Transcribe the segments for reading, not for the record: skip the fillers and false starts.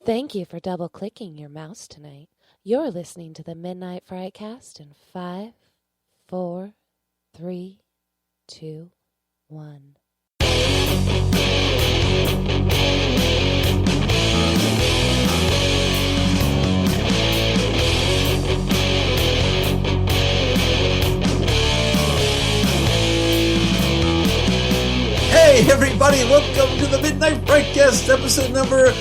Thank you for double-clicking your mouse tonight. You're listening to the Midnight Frightcast in 5, 4, 3, 2, 1. Hey everybody, welcome to the Midnight Frightcast, episode number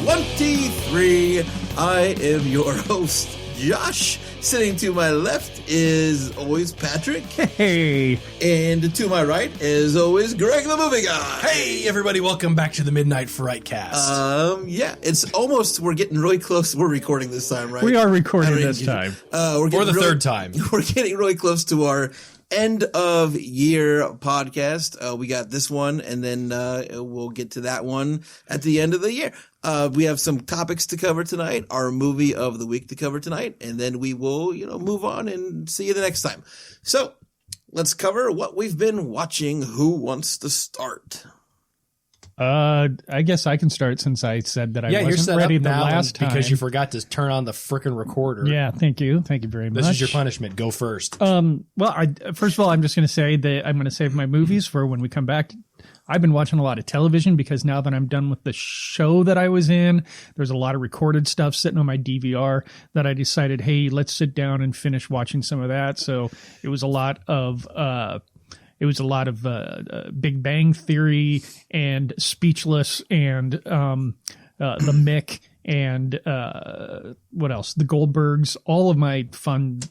23. I am your host, Josh. Sitting to my left is always Patrick. Hey. And to my right is always Greg the Movie Guy. Hey everybody, welcome back to the Midnight Frightcast. Yeah, it's almost, we're getting really close. We're recording this time, right? We are recording this time. For the third time. We're getting really close to our end of year podcast. We got this one, and then we'll get to that one at the end of the year. We have some topics to cover tonight, our movie of the week to cover tonight, and then we will, move on and see you the next time. So let's cover what we've been watching. Who wants to start? I guess I can start since I said that I wasn't ready the last time. Because you forgot to turn on the frickin' recorder. Yeah, thank you. Thank you very much. This is your punishment. Go first. Well, first of all, I'm just going to say that I'm going to save my movies for when we come back. I've been watching a lot of television because now that I'm done with the show that I was in, there's a lot of recorded stuff sitting on my DVR that I decided, hey, let's sit down and finish watching some of that. So it was a lot of Big Bang Theory and Speechless and the Mick and what else? The Goldbergs, all of my fun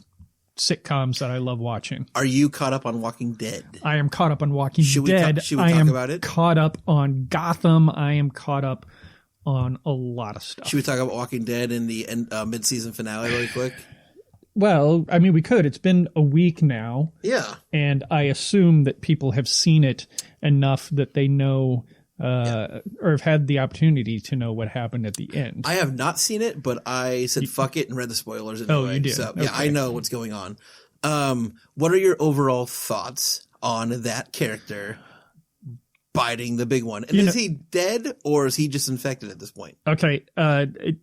sitcoms that I love watching. Are you caught up on Walking Dead? I am caught up on Walking Dead. Should we talk about it? Caught up on Gotham. I am caught up on a lot of stuff. Should we talk about Walking Dead in the mid-season finale really quick? Well, I mean, we could. It's been a week now. Yeah. And I assume that people have seen it enough that they know or have had the opportunity to know what happened at the end. I have not seen it, but I said fuck it and read the spoilers anyway. Oh, you did? So, okay. yeah, I know what's going on. What are your overall thoughts on that character biting the big one? And is he dead or is he just infected at this point? Okay.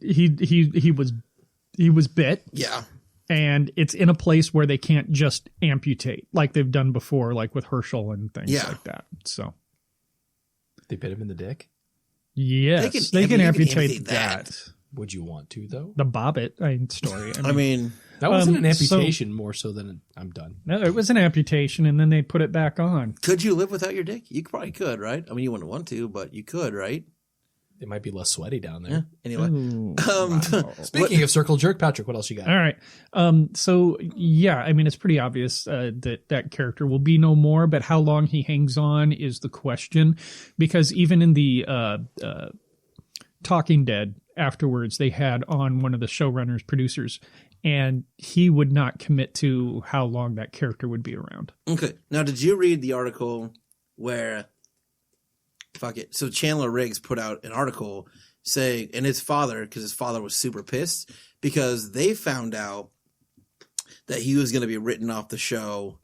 He was bit. Yeah. And it's in a place where they can't just amputate like they've done before, like with Herschel and things like that. So they bit him in the dick? Yes, they can amputate that. Would you want to, though? The Bobbit story. I mean that wasn't an amputation, more so than I'm done. No, it was an amputation, and then they put it back on. Could you live without your dick? You probably could, right? I mean, you wouldn't want to, but you could, right? It might be less sweaty down there. Yeah. Anyway, wow. Speaking of circle jerk, Patrick, what else you got? All right. So yeah, I mean, it's pretty obvious that character will be no more, but how long he hangs on is the question, because even in the Talking Dead afterwards, they had on one of the showrunners, producers, and he would not commit to how long that character would be around. Okay. Now, did you read the article where? Fuck it. So Chandler Riggs put out an article saying, and his father, because his father was super pissed because they found out that he was going to be written off the show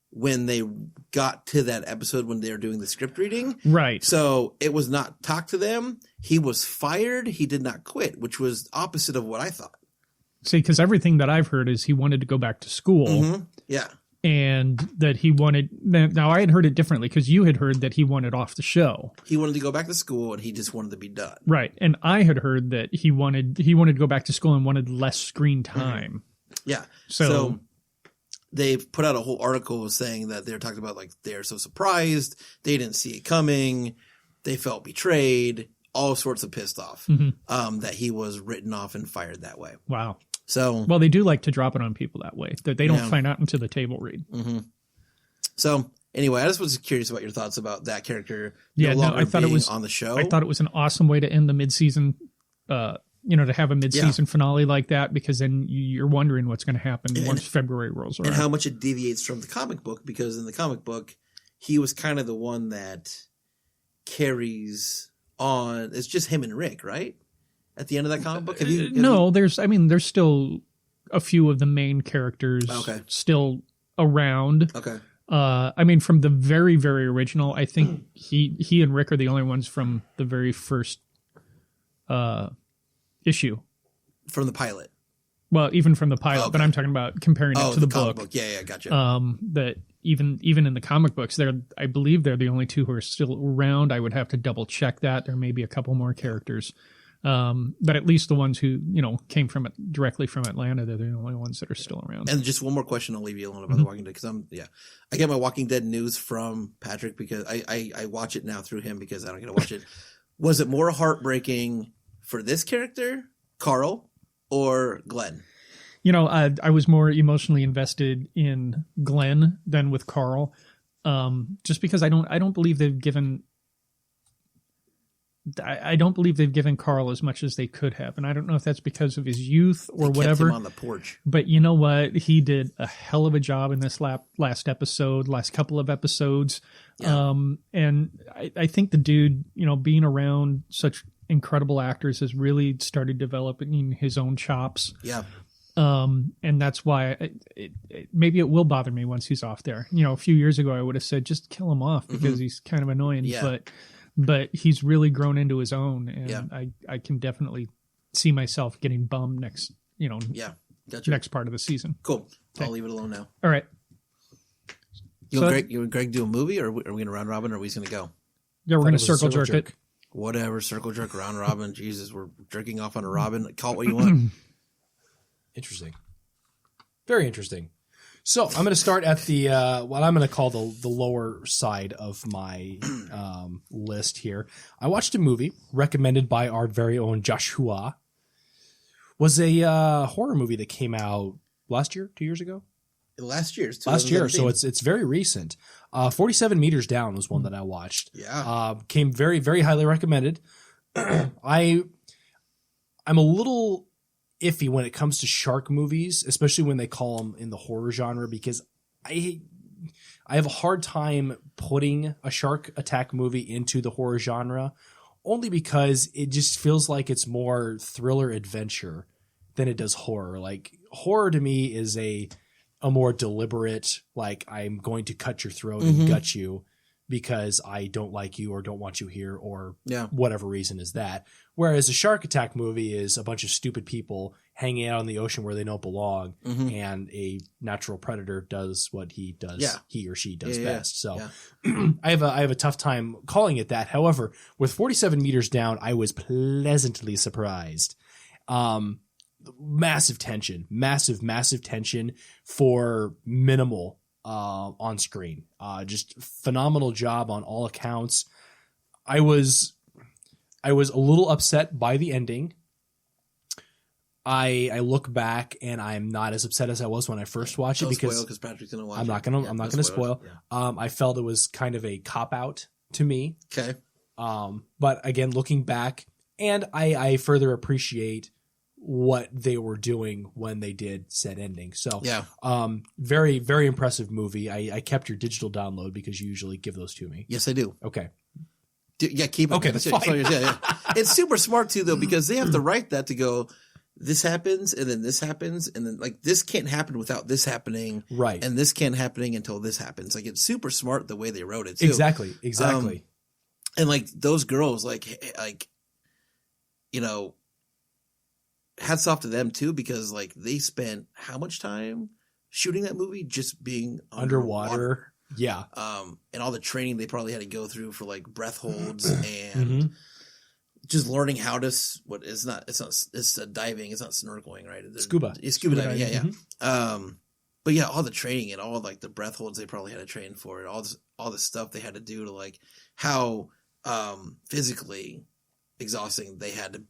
when they got to that episode when they were doing the script reading. Right. So it was not talked to them. He was fired. He did not quit, which was opposite of what I thought. See, because everything that I've heard is he wanted to go back to school. Mm-hmm. Yeah. And that he wanted, now I had heard it differently because you had heard that he wanted off the show. He wanted to go back to school and he just wanted to be done. Right. And I had heard that he wanted to go back to school and wanted less screen time. Mm-hmm. Yeah. So they've put out a whole article saying that they're talking about like they're so surprised. They didn't see it coming. They felt betrayed. All sorts of pissed off that he was written off and fired that way. Wow. So, well, they do like to drop it on people that way, that they don't find out until the table read. Mm-hmm. So, anyway, I just was curious about your thoughts about that character. Yeah, no, I thought it was on the show. I thought it was an awesome way to end the midseason. To have a mid-season finale like that, because then you're wondering what's going to happen once February rolls around, and how much it deviates from the comic book. Because in the comic book, he was kind of the one that carries on. It's just him and Rick, right? At the end of that comic book? There's still a few of the main characters still around. Okay. From the very, very original, I think he and Rick are the only ones from the very first issue. From the pilot. Well, even from the pilot, but I'm talking about comparing it to the comic book. Yeah, gotcha. That even in the comic books, I believe they're the only two who are still around. I would have to double check that. There may be a couple more characters. But at least the ones who, came from it directly from Atlanta, they're the only ones that are still around. And just one more question, I'll leave you alone about The Walking Dead, because I get my Walking Dead news from Patrick because I watch it now through him because I don't get to watch it. Was it more heartbreaking for this character, Carl, or Glenn? I was more emotionally invested in Glenn than with Carl, just because I don't believe they've given. I don't believe they've given Carl as much as they could have, and I don't know if that's because of his youth or whatever. Kept him on the porch, but you know what? He did a hell of a job in this last couple of episodes. Yeah. And I think the dude, being around such incredible actors has really started developing his own chops. Yeah. And that's why maybe it will bother me once he's off there. A few years ago I would have said just kill him off because he's kind of annoying. Yeah. But he's really grown into his own, and I can definitely see myself getting bummed next next part of the season. Cool. Okay. I'll leave it alone now. All right. You and Greg do a movie, or are we going to round robin, or are we just going to go? Yeah, we're going to circle jerk it. Whatever, circle jerk, round robin. Jesus, we're jerking off on a robin. Call it what you want. Interesting. Very interesting. So I'm going to start at the what I'm going to call the lower side of my list here. I watched a movie recommended by our very own Joshua. Was a horror movie that came out last year, 2 years ago. Last year, so it's very recent. 47 Meters Down was one that I watched. Yeah, came very, very highly recommended. I'm a little iffy when it comes to shark movies, especially when they call them in the horror genre, because I have a hard time putting a shark attack movie into the horror genre, only because it just feels like it's more thriller adventure than it does horror. Like, horror to me is a more deliberate, like, I'm going to cut your throat and gut you because I don't like you or don't want you here or whatever reason is that. Whereas a shark attack movie is a bunch of stupid people hanging out in the ocean where they don't belong, and a natural predator does what he does, he or she does best. So I have a tough time calling it that. However, with 47 Meters Down, I was pleasantly surprised. Massive tension for minimal on screen. Just phenomenal job on all accounts. I was a little upset by the ending. I look back and I'm not as upset as I was when I first watched it because Patrick's gonna watch I'm not gonna spoil. Yeah. I felt it was kind of a cop out to me. Okay. But again, looking back, and I further appreciate what they were doing when they did said ending. So very, very impressive movie. I kept your digital download because you usually give those to me. Yes, I do. Okay. Keep it. Okay, that's fine. It's super smart too, though, because they have to write that to go, this happens, and then this happens, and then like this can't happen without this happening, right? And this can't happening until this happens. Like, it's super smart the way they wrote it too. Exactly. And like those girls, like hats off to them too, because like they spent how much time shooting that movie just being underwater. Yeah. And all the training they probably had to go through for like breath holds and just learning how to it's diving, it's not snorkeling, right? Scuba diving. Yeah. But yeah, all the training and all like the breath holds they probably had to train for it. All the stuff they had to do to like how physically exhausting they had to.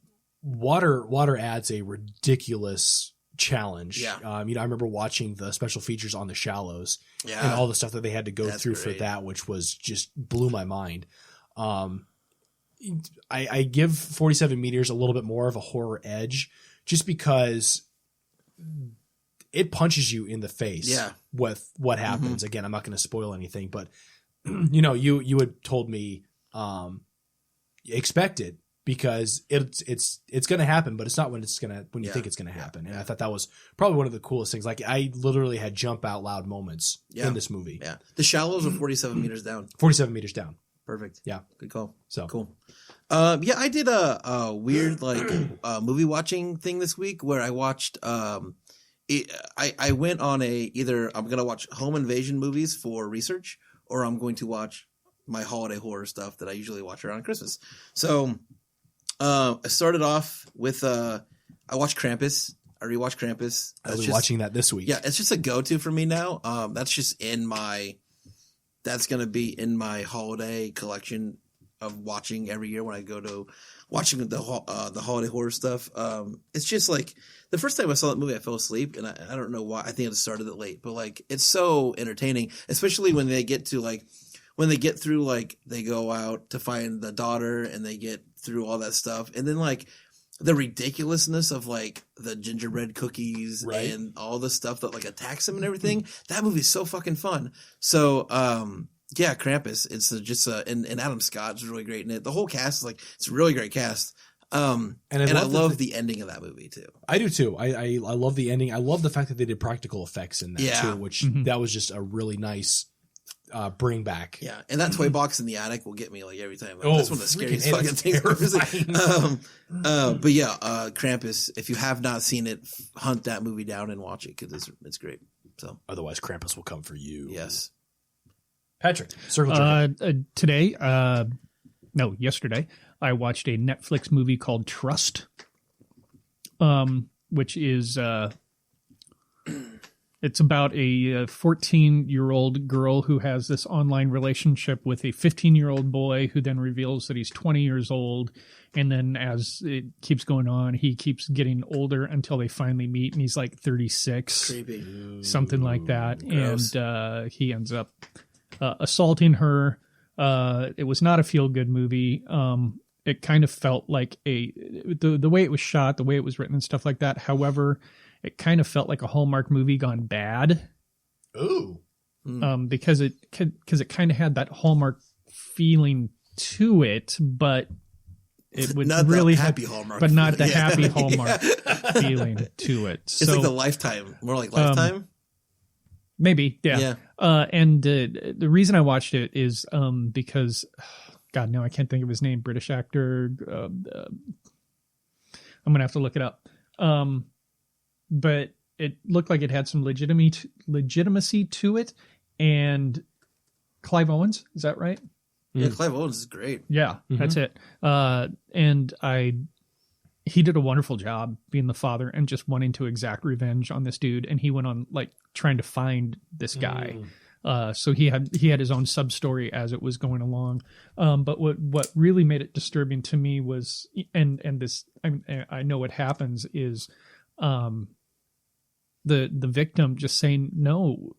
Water adds a ridiculous challenge. Yeah. I remember watching the special features on The Shallows and all the stuff that they had to go through for that, which was just blew my mind. I give 47 Meters a little bit more of a horror edge just because it punches you in the face with what happens. Again, I'm not going to spoil anything, but you had told me expect it. Because it's going to happen, but it's not when you think it's going to happen. And I thought that was probably one of the coolest things. Like, I literally had jump out loud moments in this movie. Yeah. The Shallows of 47 Meters Down. 47 Meters Down. Perfect. Yeah. Good call. So Cool. Yeah, I did a weird movie watching thing this week where I watched. I went on either I'm gonna watch home invasion movies for research, or I'm going to watch my holiday horror stuff that I usually watch around Christmas. So I started off with I watched Krampus. I rewatched Krampus. I'll be watching that this week. Yeah, it's just a go-to for me now. That's just that's going to be in my holiday collection of watching every year when I go to watching the holiday horror stuff. It's just like the first time I saw that movie, I fell asleep, and I don't know why. I think I just started it late, but like it's so entertaining, especially when they get to they go out to find the daughter and they get through all that stuff, and then like the ridiculousness of like the gingerbread cookies Right. and all the stuff that like attacks them and everything. That movie's so fucking fun. So, yeah, Krampus. It's just and Adam Scott is really great in it. The whole cast is like it's a really great cast. And I love the ending of that movie too. I do too. I love the ending. I love the fact that they did practical effects in that Yeah. too, which that was just a really nice bring back. Yeah, and that toy box in the attic will get me like every time. Like, Oh, that's one of the scariest freaking fucking things I've ever terrifying. seen. But yeah, Krampus. If you have not seen it, hunt that movie down and watch it because it's great. So Otherwise, Krampus will come for you. yes, Patrick, circle jerk. Yesterday, I watched a Netflix movie called Trust, which is it's about a 14-year-old girl who has this online relationship with a 15-year-old boy who then reveals that he's 20 years old. And then as it keeps going on, he keeps getting older until they finally meet, and he's like 36, creepy. something like that. Gross. And he ends up assaulting her. It was not a feel-good movie. It kind of felt like the way it was shot, the way it was written and stuff like that. However, it kind of felt like a Hallmark movie gone bad. Ooh. Because it kind of had that Hallmark feeling to it, but it would Not really the happy Hallmark, but not the Yeah. happy Hallmark feeling to it. It's like the Lifetime, more like Lifetime. Maybe, yeah. And the reason I watched it is because, God, no, I can't think of his name. British actor. I'm gonna have to look it up. But it looked like it had some legitimacy to it. And Clive Owens, is that right? Yeah, Clive Owens is great. Yeah, that's it. And he did a wonderful job being the father and just wanting to exact revenge on this dude. And he went on like trying to find this guy. So he had his own sub story as it was going along. But what really made it disturbing to me was, and this, I know what happens is, the victim just saying, no,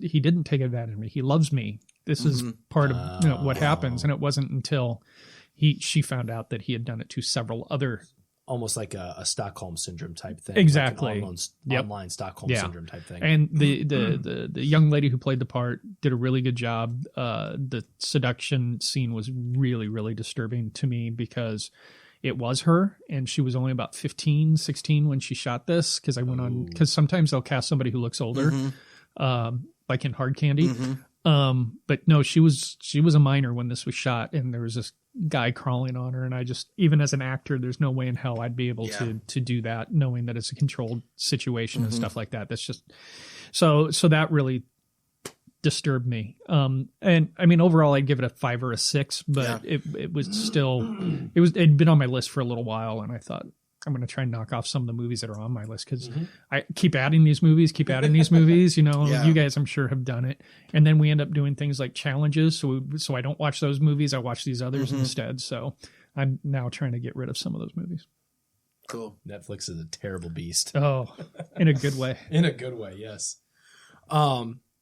he didn't take advantage of me. He loves me. This is part of what happens. And it wasn't until she found out that he had done it to several other. Almost like a Stockholm syndrome type thing. Exactly. Like an online Stockholm syndrome type thing. And the young lady who played the part did a really good job. The seduction scene was really, really disturbing to me because it was her, and she was only about 15, 16 when she shot this. Because I went on, because sometimes they'll cast somebody who looks older, like in Hard Candy. But no, she was a minor when this was shot, and there was this guy crawling on her, and I just, even as an actor, there's no way in hell I'd be able to do that, knowing that it's a controlled situation and stuff like that. That's just so that really disturbed me. And I mean, overall, I'd give it a 5 or a 6, but it was still, it'd been on my list for a little while, and I thought, I'm going to try and knock off some of the movies that are on my list because I keep adding these movies. You guys, I'm sure, have done it. And then we end up doing things like challenges. So I don't watch those movies. I watch these others instead. So I'm now trying to get rid of some of those movies. Cool. Netflix is a terrible beast. Oh, in a good way. In a good way, yes.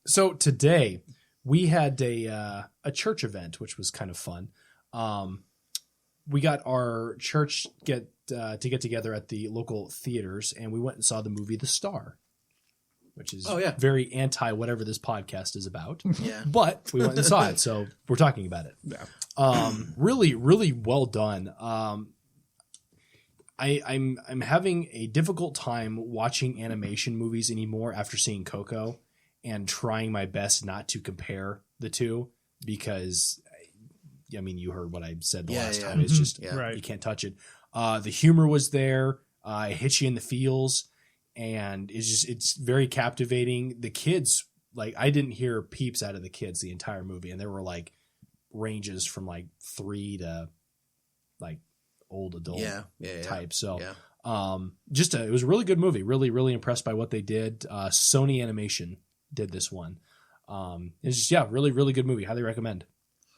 So today we had a church event, which was kind of fun. We got our church to get together at the local theaters, and we went and saw the movie The Star, which is very anti whatever this podcast is about. Yeah. But we went and saw it, so we're talking about it. Yeah. Really, really well done. I'm having a difficult time watching animation movies anymore after seeing Coco, and trying my best not to compare the two, because I mean, you heard what I said the Yeah, last yeah. time. It's just Right. you can't touch it. The humor was there. It hits you in the feels, and it's very captivating. The kids, like, I didn't hear peeps out of the kids the entire movie, and there were like ranges from like 3 to like old adult type. So yeah. it was a really good movie. Really, really impressed by what they did. Sony Animation did this one. It's just, really, really good movie. Highly recommend.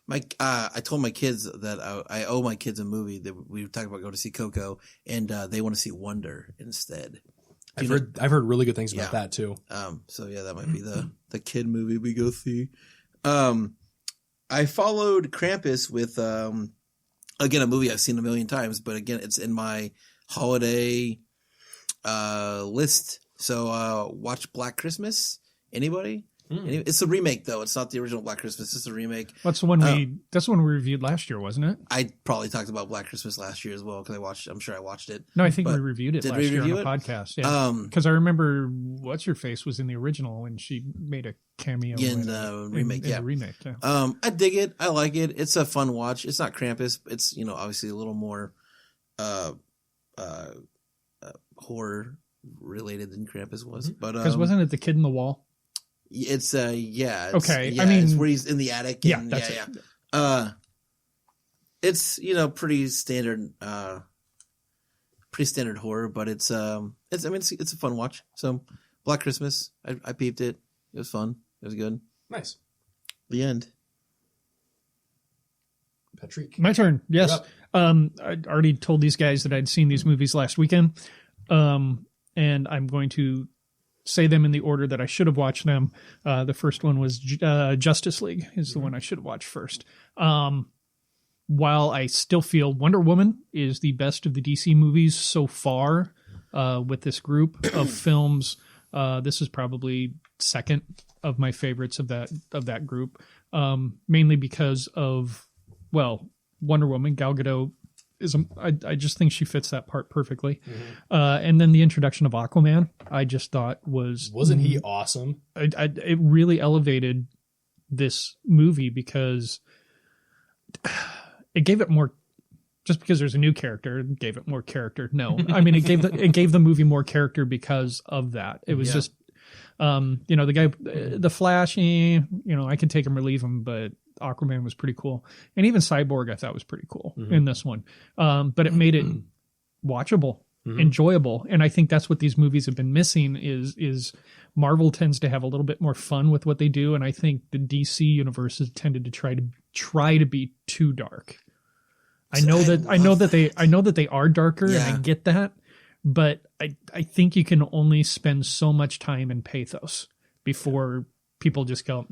I told my kids that I owe my kids a movie that we were talking about going to see Coco, and they want to see Wonder instead. I've heard really good things about that too. So yeah, that might be the kid movie we go see. I followed Krampus with again a movie I've seen a million times, but again it's in my holiday list. So watch Black Christmas. Anybody? It's a remake though. It's not the original Black Christmas. It's a remake. That's the one that's the one we reviewed last year, wasn't it? I probably talked about Black Christmas last year as well because I'm sure I watched it. No, I think we reviewed it did last we year on review a it? podcast. Yeah, because I remember what's her face was in the original and she made a cameo in the remake. In the remake. Yeah. I dig it. I like it. It's a fun watch. It's not Krampus. It's obviously a little more horror related than Krampus was. But because wasn't it the kid in the wall? It's okay. Yeah, I mean, it's where he's in the attic. And, that's it. It's pretty standard horror, but it's a fun watch. So Black Christmas, I peeped it. It was fun. It was good. Nice. The end. Patrick. My turn. Yes. I already told these guys that I'd seen these movies last weekend, and I'm going to say them in the order that I should have watched them. The first one was Justice League is the one I should have watched first. While I still feel Wonder Woman is the best of the DC movies so far with this group of films, this is probably second of my favorites of that group, mainly because of, Wonder Woman, Gal Gadot I just think she fits that part perfectly. And then the introduction of Aquaman, I just thought wasn't he awesome? It really elevated this movie because it gave it more. Just because there's a new character, it gave it more character. No, I mean it gave the movie more character because of that. It was just, the guy, the Flash. I could take him or leave him, but Aquaman was pretty cool, and even Cyborg I thought was pretty cool in this one. But it made it watchable, enjoyable, and I think that's what these movies have been missing. Is Marvel tends to have a little bit more fun with what they do, and I think the DC universe has tended to try to be too dark. I know that they are darker, and I get that, but I think you can only spend so much time in pathos before people just go.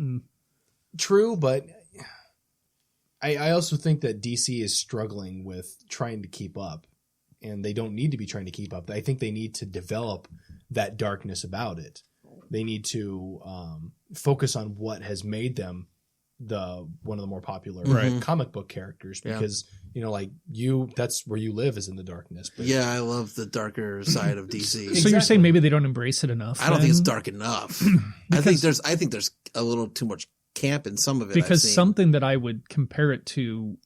True, but I also think that DC is struggling with trying to keep up, and they don't need to be trying to keep up. I think they need to develop that darkness about it. They need to focus on what has made them one of the more popular comic book characters, because that's where you live, is in the darkness. But I love the darker side of DC. So you're saying maybe they don't embrace it enough? I don't think it's dark enough. I think there's a little too much camp in some of it, because something that I would compare it to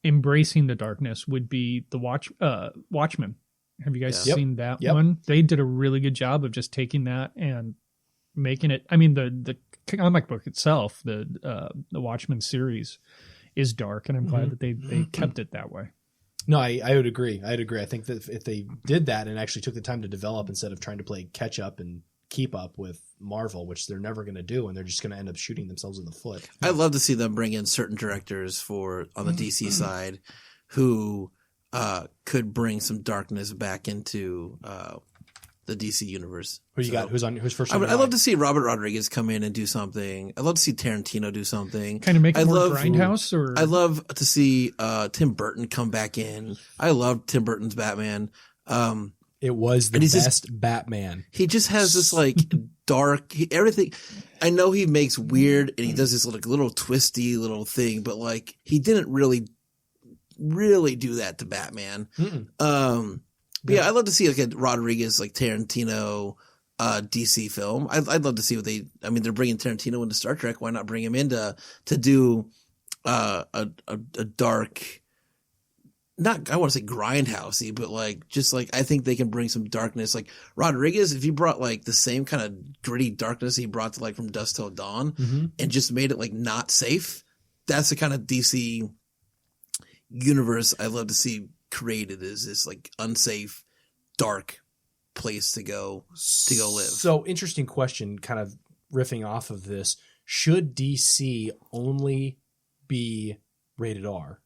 embracing the darkness would be the Watchmen. Have you guys seen that one? They did a really good job of just taking that and making it. I mean, the comic book itself, the Watchmen series, is dark, and I'm glad that they kept it that way. No, I would agree. I think that if they did that and actually took the time to develop, instead of trying to play catch up and keep up with Marvel, which they're never going to do, and they're just going to end up shooting themselves in the foot. I'd love to see them bring in certain directors on the DC side who could bring some darkness back into the DC universe. Who you got? Who's first? I'd love to see Robert Rodriguez come in and do something. I'd love to see Tarantino do something. Kind of make it more Grindhouse, or I'd love to see Tim Burton come back in. I love Tim Burton's Batman. It was the best Batman. He just has this dark everything. I know he makes weird and he does this little twisty little thing, but he didn't really do that to Batman. But I'd love to see a Rodriguez Tarantino DC film. I'd love to see what they're bringing Tarantino into Star Trek. Why not bring him in to do a dark, not, I want to say grindhousey, but like, just like, I think they can bring some darkness. Like Rodriguez, if he brought like the same kind of gritty darkness he brought to like From Dusk Till Dawn and just made it like not safe, that's the kind of DC universe I love to see created, is this like unsafe, dark place to go live. So interesting question, kind of riffing off of this. Should DC only be rated R?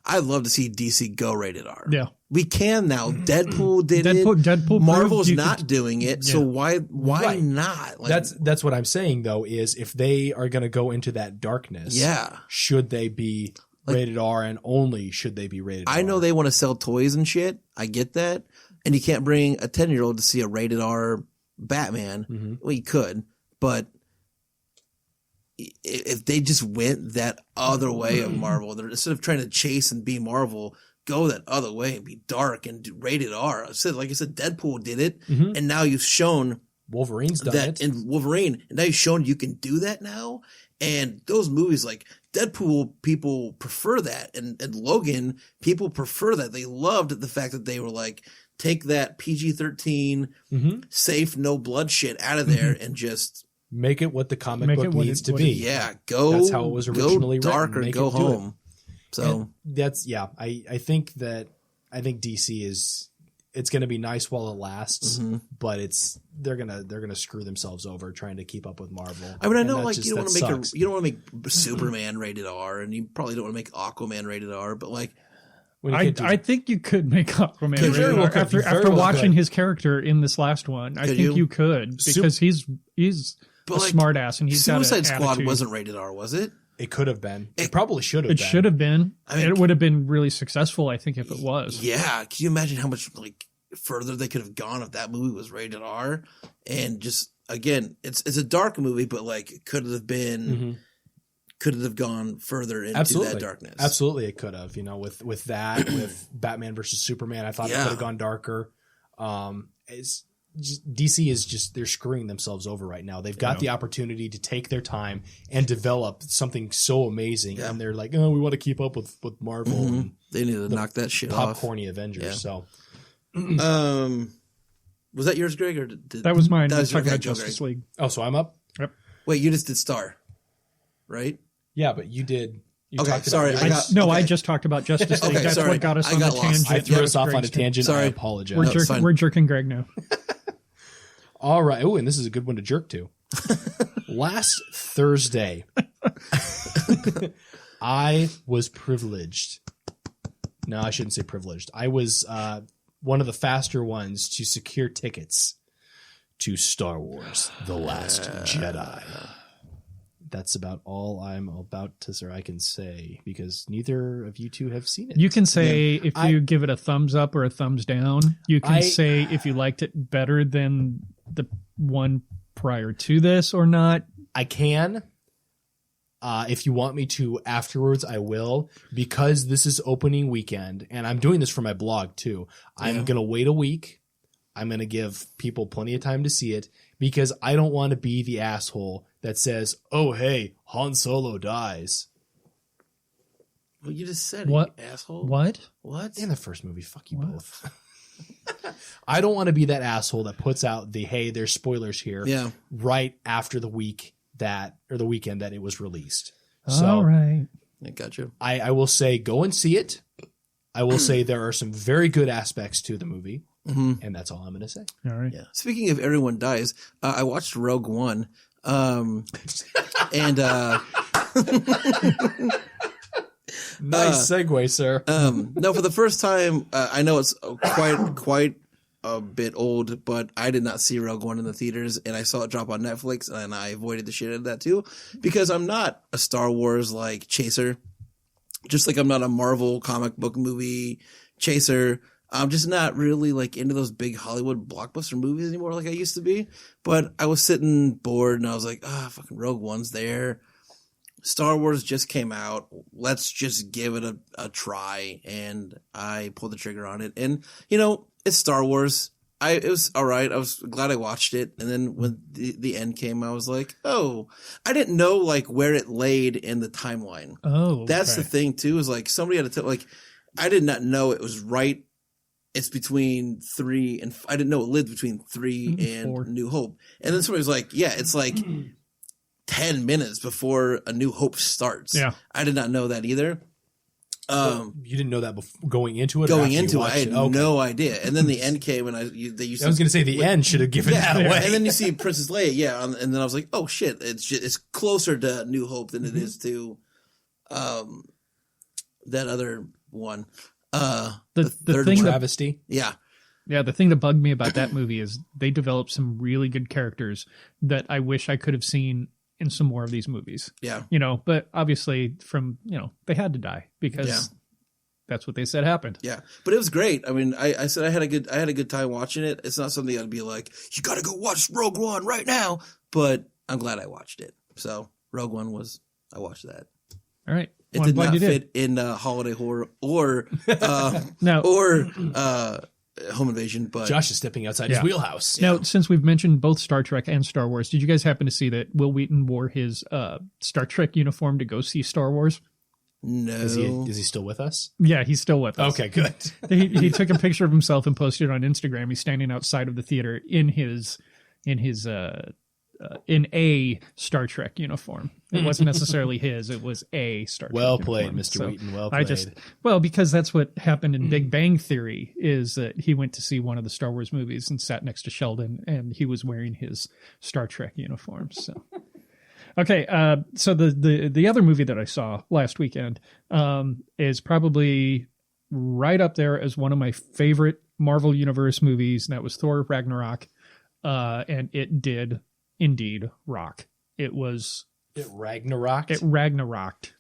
I'd love to see DC go rated R. Yeah. We can now. Deadpool did it. Deadpool Marvel's proved not doing it. So why Right. not? Like, That's what I'm saying though, is if they are going to go into that darkness, yeah. should they be rated R, and only should they be rated R? I know they want to sell toys and shit. I get that. And you can't bring a 10-year-old to see a rated R Batman. Well, you could, but if they just went that other way of Marvel, they're, instead of trying to chase and be Marvel, go that other way and be dark and do rated R. Like I said, Deadpool did it, and now you've shown Wolverine's done that it. in Wolverine, and now you've shown you can do that now. And those movies like Deadpool, people prefer that, and Logan, people prefer that. They loved the fact that they were like, take that PG-13 safe, no blood shit out of there and just make it what the comic book needs to be. Yeah, go. That's how it was originally go dark written. or go home. So and that's I think DC is, it's going to be nice while it lasts, but they're gonna screw themselves over trying to keep up with Marvel. I mean, I know like you don't want to make Superman rated R, and you probably don't want to make Aquaman rated R, but like. I think you could make Aquaman Could very rated well R could. You very after well watching could. his character in this last one. I think you could, because he's But a like, smart ass, and he's Suicide got an Squad attitude. wasn't rated R, was it? It could have been. It probably should have It been. should have been. I mean, it would have been really successful, I think, if it was. Yeah, can you imagine how much like further they could have gone if that movie was rated R? And just again, it's a dark movie, but like it could have been, could it have gone further into that darkness? Absolutely, it could have. You know, with that, with Batman versus Superman, I thought it could have gone darker. It's just, DC is just, they're screwing themselves over right now. They've got the opportunity to take their time and develop something so amazing, and they're like, oh, we want to keep up with Marvel. And they need to knock that shit off. Popcorny Avengers. Yeah. So, was that yours, Greg, or did That was mine. That I was was talking your about guy, Justice Greg. League. oh, so I'm up. Yep. Wait, you just did Star, right? Yeah, but you did. You Okay, talked sorry, about I got- I okay. just talked about Justice League. Okay, That's sorry. what got us I on the got lost. tangent. I threw us off on a Greg's tangent. Sorry. I apologize. We're, No, it's fine. we're jerking Greg now. All right. Oh, and this is a good one to jerk to. Last Thursday, I was privileged. No, I shouldn't say privileged. I was one of the faster ones to secure tickets to Star Wars: The Last Jedi. That's about all I'm about to, sir, I can say, because neither of you two have seen it. You can say if you give it a thumbs up or a thumbs down. You can say if you liked it better than the one prior to this or not. I can. If you want me to afterwards, I will, because this is opening weekend, and I'm doing this for my blog too. I'm going to wait a week. I'm going to give people plenty of time to see it, because I don't want to be the asshole that says, oh, hey, Han Solo dies. Well, you just said What? it, you asshole. What? In the first movie, fuck you both. I don't want to be that asshole that puts out the, hey, there's spoilers here, right after the week the weekend that it was released. So All right. I got you. I will say, go and see it. I will say there are some very good aspects to the movie, and that's all I'm going to say. All right. Yeah. Speaking of everyone dies, I watched Rogue One, and Nice segue, sir. no, for the first time, I know it's quite a bit old, but I did not see Rogue One in the theaters, and I saw it drop on Netflix, and I avoided the shit out of that too, because I'm not a Star Wars like chaser, just like I'm not a Marvel comic book movie chaser. I'm just not really like into those big Hollywood blockbuster movies anymore like I used to be. But I was sitting bored, and I was like, fucking Rogue One's there. Star Wars just came out. Let's just give it a try. And I pulled the trigger on it. And, you know, it's Star Wars. It was all right. I was glad I watched it. And then when the end came, I was like, oh, I didn't know like where it laid in the timeline. Oh, That's the thing too, is like somebody had to tell, like, I did not know it was right. It's between 3 and I didn't know it lived between 3 and 4. New Hope. And then somebody was like, yeah, it's like 10 minutes before A New Hope starts. Yeah. I did not know that either. You didn't know that before going into it? Going into it, I had Okay. no idea. And then the end came, and they used. I was going to say the end should have given that away. And then you see Princess Leia, and then I was like, oh shit, it's closer to New Hope than it is to, that other one. The third thing one. that, Travesty. Yeah, the thing that bugged me about that movie is they developed some really good characters that I wish I could have seen in some more of these movies. yeah, But obviously they had to die because that's what they said happened. yeah. But it was great. I mean, I said I had a good time watching it. It's not something I'd be like, you got to go watch Rogue One right now. But I'm glad I watched it. So Rogue One I watched that. All right. It Well, did I'm glad not you did. fit in holiday horror or No. or home invasion, but Josh is stepping outside Yeah. his wheelhouse. Now, since we've mentioned both Star Trek and Star Wars, did you guys happen to see that Will Wheaton wore his Star Trek uniform to go see Star Wars? no. Is he still with us? Yeah, he's still with us. Okay, good. He took a picture of himself and posted it on Instagram. He's standing outside of the theater in a Star Trek uniform. It wasn't necessarily his; it was a Star Trek. Well played, uniform. Mr. So Wheaton. Well played. Because that's what happened in Big Bang Theory. Is that he went to see one of the Star Wars movies and sat next to Sheldon, and he was wearing his Star Trek uniform. So. Okay, so the other movie that I saw last weekend is probably right up there as one of my favorite Marvel Universe movies, and that was Thor Ragnarok, and it did indeed rock. It Ragnarok. Ragnaroked.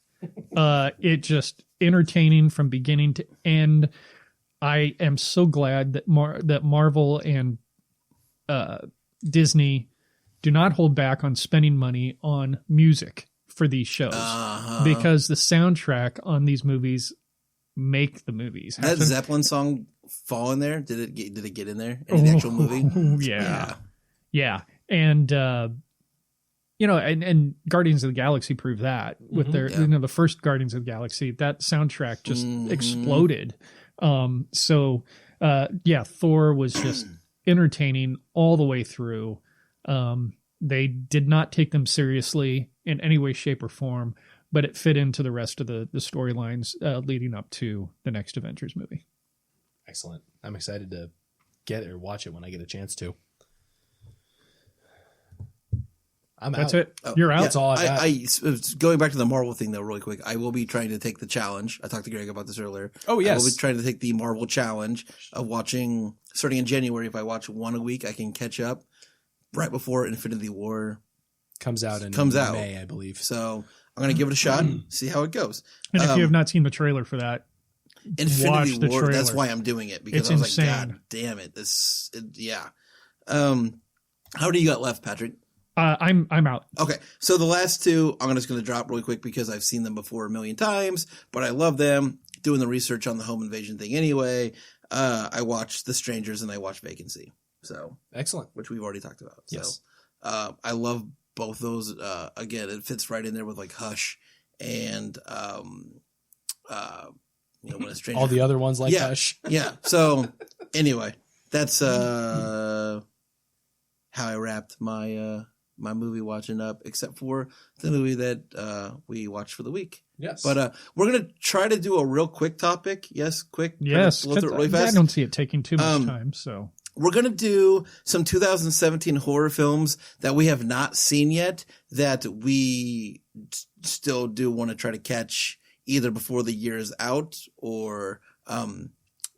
It just entertaining from beginning to end. I am so glad that Marvel and Disney do not hold back on spending money on music for these shows because the soundtrack on these movies make the movies. That Zeppelin song fall in there? Did it get in there in the actual movie? Yeah. And and Guardians of the Galaxy proved that with their the first Guardians of the Galaxy, that soundtrack just exploded. Thor was just entertaining all the way through. They did not take them seriously in any way, shape, or form, but it fit into the rest of the storylines leading up to the next Avengers movie. Excellent. I'm excited to get it or watch it when I get a chance to. That's out. it. You're out. That's all I got. Going back to the Marvel thing though, really quick, I will be trying to take the challenge. I talked to Greg about this earlier. Oh, yes. I will be trying to take the Marvel challenge of watching, starting in January. If I watch one a week, I can catch up right before Infinity War comes out in out. May, I believe. So I'm going to give it a shot, see how it goes. And if you have not seen the trailer for that, watch Infinity the War, trailer. that's why I'm doing it, because It's I was insane. like, God damn it. How do you got left, Patrick? I'm out. Okay, so the last two I'm just going to drop really quick because I've seen them before a million times, but I love them. Doing the research on the home invasion thing anyway. I watched The Strangers and I watched Vacancy. So Excellent. which we've already talked about. Yes. So I love both those. Again, it fits right in there with like Hush and when a stranger. All the other ones like Yeah. Hush. Yeah. So anyway, that's how I wrapped my my movie watching up, except for the movie that we watched for the week. Yes. But we're gonna try to do a real quick topic. Yes, quick. Yes, Blow through it really I fast. don't see it taking too much time. So We're going to do some 2017 horror films that we have not seen yet that we still do want to try to catch either before the year is out or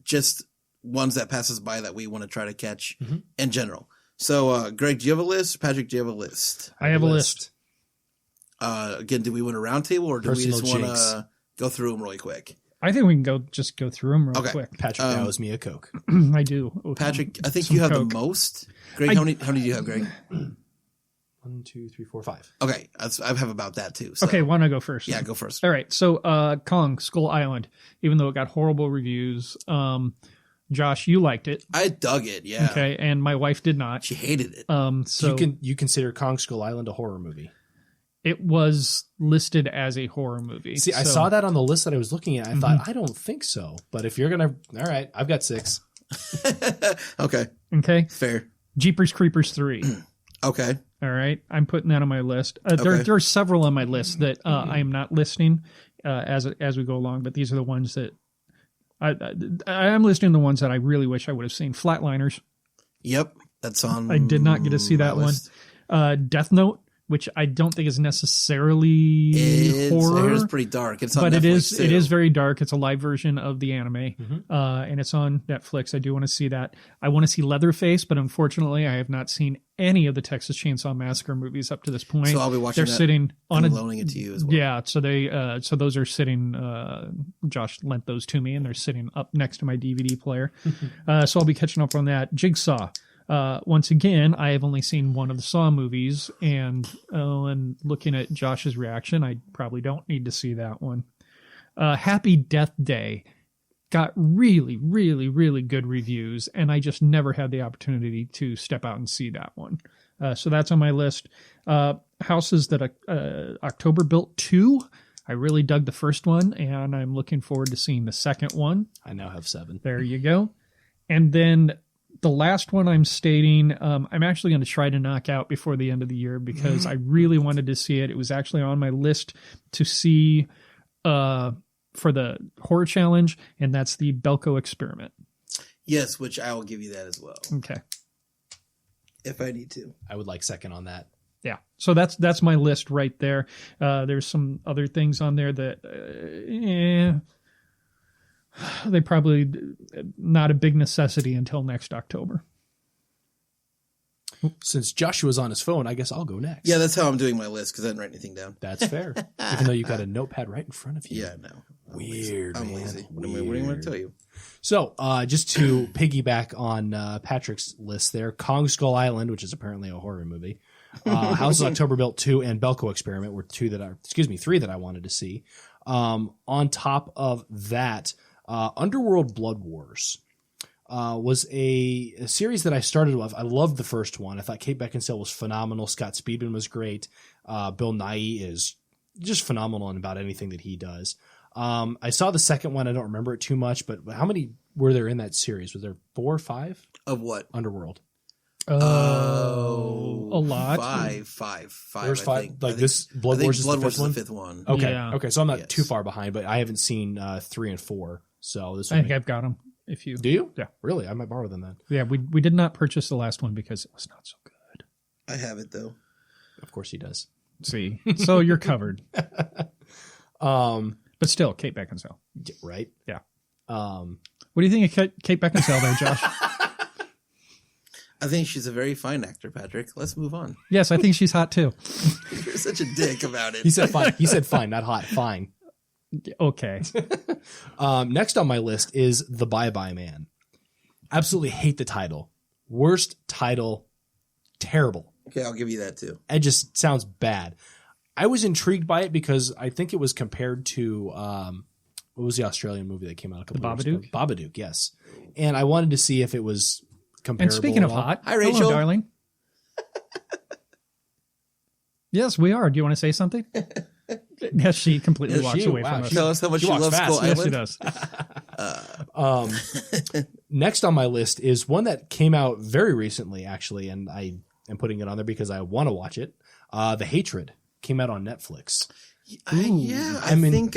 just ones that pass us by that we want to try to catch in general. So, Greg, do you have a list? Patrick, do you have a list? I have a list. Again, do we want a round table or do Personal we just want jinx. to go through them really quick? I think we can go through them real Okay. quick. Patrick now owes me a Coke. I do. Patrick, I think Some you have Coke. the most. Greg, how many do you have, Greg? 1, 2, 3, 4, 5. Okay, I have about that too. So. Okay, why don't I go first? Yeah, go first. All right. So Kong, Skull Island, even though it got horrible reviews, Josh, you liked it. I dug it. Yeah. Okay, and my wife did not. She hated it. So you consider Kong Skull Island a horror movie? it was listed as a horror movie. See, I saw that on the list that I was looking at. I thought, I don't think so. But if you're gonna, all right, I've got 6. Okay. Okay. Fair. Jeepers Creepers 3. Okay. All right. I'm putting that on my list. Okay. There are several on my list that I am not listing as we go along, but these are the ones that I am listing the ones that I really wish I would have seen. Flatliners. Yep. That's on. I did not get to see that one. Death Note, which I don't think is necessarily horror. It's pretty dark. It's on but Netflix it is very dark. It's a live version of the anime, and it's on Netflix. I do want to see that. I want to see Leatherface, but unfortunately, I have not seen any of the Texas Chainsaw Massacre movies up to this point. So I'll be watching. They're sitting on loaning it to you as well. Yeah, so so those are sitting. Josh lent those to me, and they're sitting up next to my DVD player. So I'll be catching up on that. Jigsaw. Once again, I have only seen one of the Saw movies, and looking at Josh's reaction, I probably don't need to see that one. Happy Death Day got really, really, really good reviews, and I just never had the opportunity to step out and see that one. So that's on my list. Houses that October built 2. I really dug the first one, and I'm looking forward to seeing the second one. I now have 7. There you go. And then the last one I'm stating, I'm actually going to try to knock out before the end of the year because I really wanted to see it. It was actually on my list to see for the horror challenge, and that's the Belko Experiment. Yes, which I will give you that as well. Okay. If I need to. I would like second on that. Yeah. So that's my list right there. There's some other things on there that they probably not a big necessity until next October. Since Joshua's on his phone, I guess I'll go next. Yeah, that's how I'm doing my list because I didn't write anything down. That's fair. Even though you've got a notepad right in front of you. Yeah, no. Weird, I'm man. lazy. What am I going to tell you? So, just to piggyback on Patrick's list there, Kong Skull Island, which is apparently a horror movie, Houses October Built 2, and Belko Experiment were 3 that I wanted to see. On top of that, Underworld Blood Wars was a series that I started with. I loved the first one. I thought Kate Beckinsale was phenomenal. Scott Speedman was great. Bill Nighy is just phenomenal in about anything that he does. I saw the second one. I don't remember it too much, but how many were there in that series? Was there 4 or 5? Of what? Underworld. Oh, a lot. Five. There's 5. I think. Like this Blood Wars is Blood the Wars fifth is the one? 5th one. Okay. Yeah. Okay. So I'm not Yes. too far behind, but I haven't seen 3 and 4. So this I think I've got them. If you do you? Yeah. Really? I might borrow them then. Yeah, we did not purchase the last one because it was not so good. I have it though. Of course he does. See, so you're covered. But still, Kate Beckinsale. Right? Yeah. Um, What do you think of Kate Beckinsale there, Josh? I think she's a very fine actor, Patrick. Let's move on. Yes, I think she's hot too. You're such a dick about it. he said fine. He said fine, not hot. Fine. Okay. Next on my list is The Bye Bye Man. Absolutely hate the title. Worst title. Terrible. Okay, I'll give you that too. It just sounds bad. I was intrigued by it because I think it was compared to what was the Australian movie that came out a couple of years ago? Babadook, yes. And I wanted to see if it was comparable. And speaking of at all. hot, Hi, Rachel. hello, darling. Yes, we are. Do you want to say something? Yes, she completely walks away from us. Tell us how much She she walks loves fast. Skull Yes, Island. she does. Next on my list is one that came out very recently, actually, and I am putting it on there because I want to watch it. The Hatred came out on Netflix. I think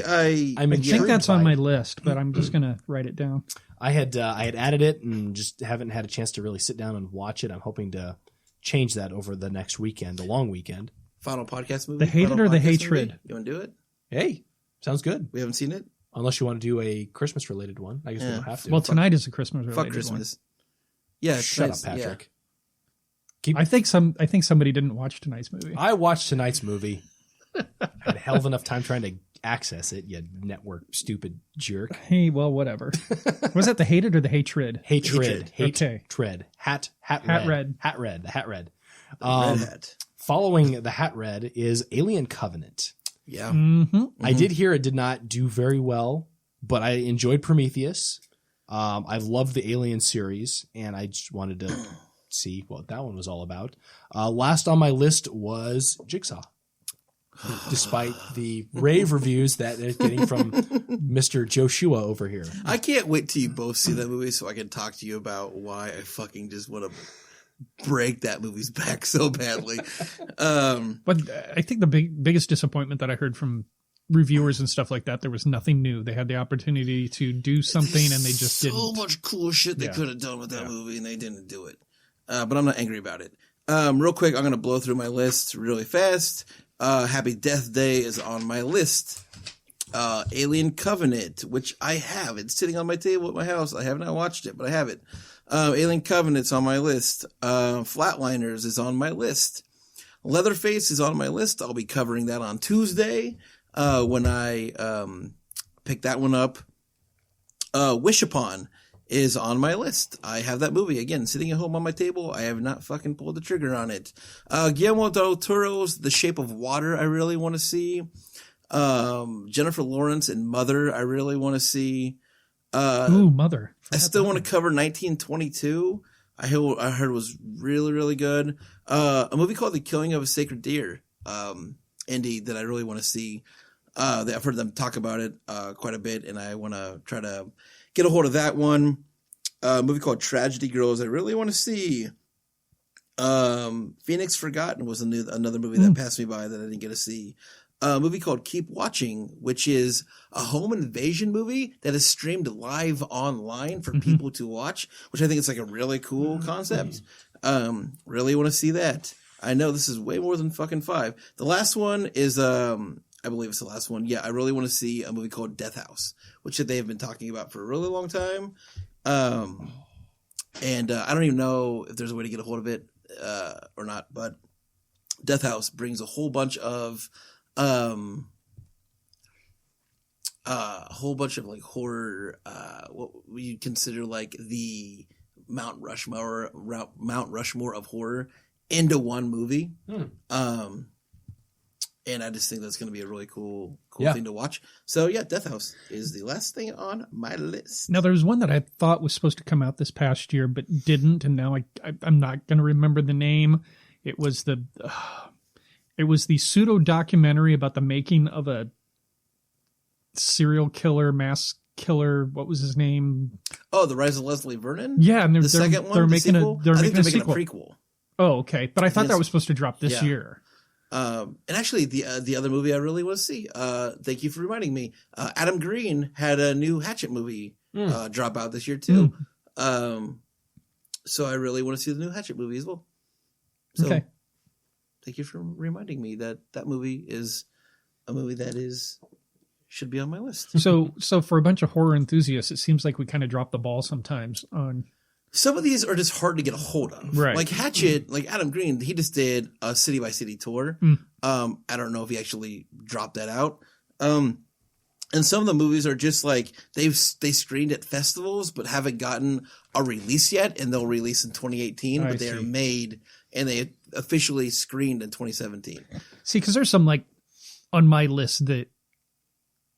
that's on my list, but I'm just going to write it down. I had added it and just haven't had a chance to really sit down and watch it. I'm hoping to change that over the next weekend, the long weekend. Final podcast movie? The Hated Final or The podcast Hatred? movie? You want to do it? Hey, sounds good. We haven't seen it? Unless you want to do a Christmas related one. I guess we don't have to. Well, tonight is a Christmas related Fuck Christmas. Yeah, Shut up, tonight's- Patrick. I think somebody didn't watch tonight's movie. I watched tonight's movie. Had a hell of enough time trying to access it, you network stupid jerk. Hey, well, whatever. Was that The Hated or The Hatred? Hatred. Hate. Okay. Tread. Hat red. Hat red. Hat red. The hat red. Red Hat. Following the hat red is Alien Covenant. Yeah. Mm-hmm. I did hear it did not do very well, but I enjoyed Prometheus. I love the Alien series, and I just wanted to see what that one was all about. Last on my list was Jigsaw. Despite the rave reviews that it's getting from Mr. Joshua over here. I can't wait till you both see that movie so I can talk to you about why I fucking just want to break that movie's back so badly. But I think the biggest disappointment that I heard from reviewers and stuff like that, there was nothing new. They had the opportunity to do something and they just didn't. So much cool shit they could have done with that movie and they didn't do it. But I'm not angry about it. Real quick, I'm going to blow through my list really fast. Happy Death Day is on my list. Alien Covenant, which I have. It's sitting on my table at my house. I have not watched it, but I have it. Alien Covenant's on my list. Flatliners is on my list. Leatherface is on my list. I'll be covering that on Tuesday when I pick that one up. Wish Upon is on my list. I have that movie, again, sitting at home on my table. I have not fucking pulled the trigger on it. Guillermo del Toro's The Shape of Water, I really want to see. Jennifer Lawrence and Mother, I really want to see. Mother. I still want to cover 1922. I heard was really, really good. A movie called The Killing of a Sacred Deer, indie, that I really want to see. I've heard them talk about it quite a bit, and I want to try to get a hold of that one. A movie called Tragedy Girls I really want to see. Phoenix Forgotten was another movie that passed me by that I didn't get to see. A movie called Keep Watching, which is a home invasion movie that is streamed live online for people to watch, which I think is like a really cool concept. Really want to see that. I know this is way more than fucking 5. The last one is, I believe it's the last one. Yeah, I really want to see a movie called Death House, which they have been talking about for a really long time. And I don't even know if there's a way to get a hold of it or not, but Death House brings a whole bunch of like horror, what you consider like the Mount Rushmore of horror into one movie. And I just think that's going to be a really cool thing to watch. So yeah, Death House is the last thing on my list. Now there's one that I thought was supposed to come out this past year, but didn't. And now I'm not going to remember the name. It was the pseudo documentary about the making of a serial killer, mass killer. What was his name? Oh, The Rise of Leslie Vernon? Yeah. And the second one? They're making a sequel. A prequel. Oh, okay. But I thought that was supposed to drop this year. And actually, the other movie I really want to see, thank you for reminding me, Adam Green had a new Hatchet movie drop out this year, too. So I really want to see the new Hatchet movie as well. So thank you for reminding me that movie is a movie that should be on my list. So for a bunch of horror enthusiasts, it seems like we kind of drop the ball sometimes on... Some of these are just hard to get a hold of. Right. Like Hatchet, like Adam Green, he just did a city by city tour. I don't know if he actually dropped that out. And some of the movies are just like they screened at festivals but haven't gotten a release yet, and they'll release in 2018, but they are made and they officially screened in 2017. See, because there's some like on my list that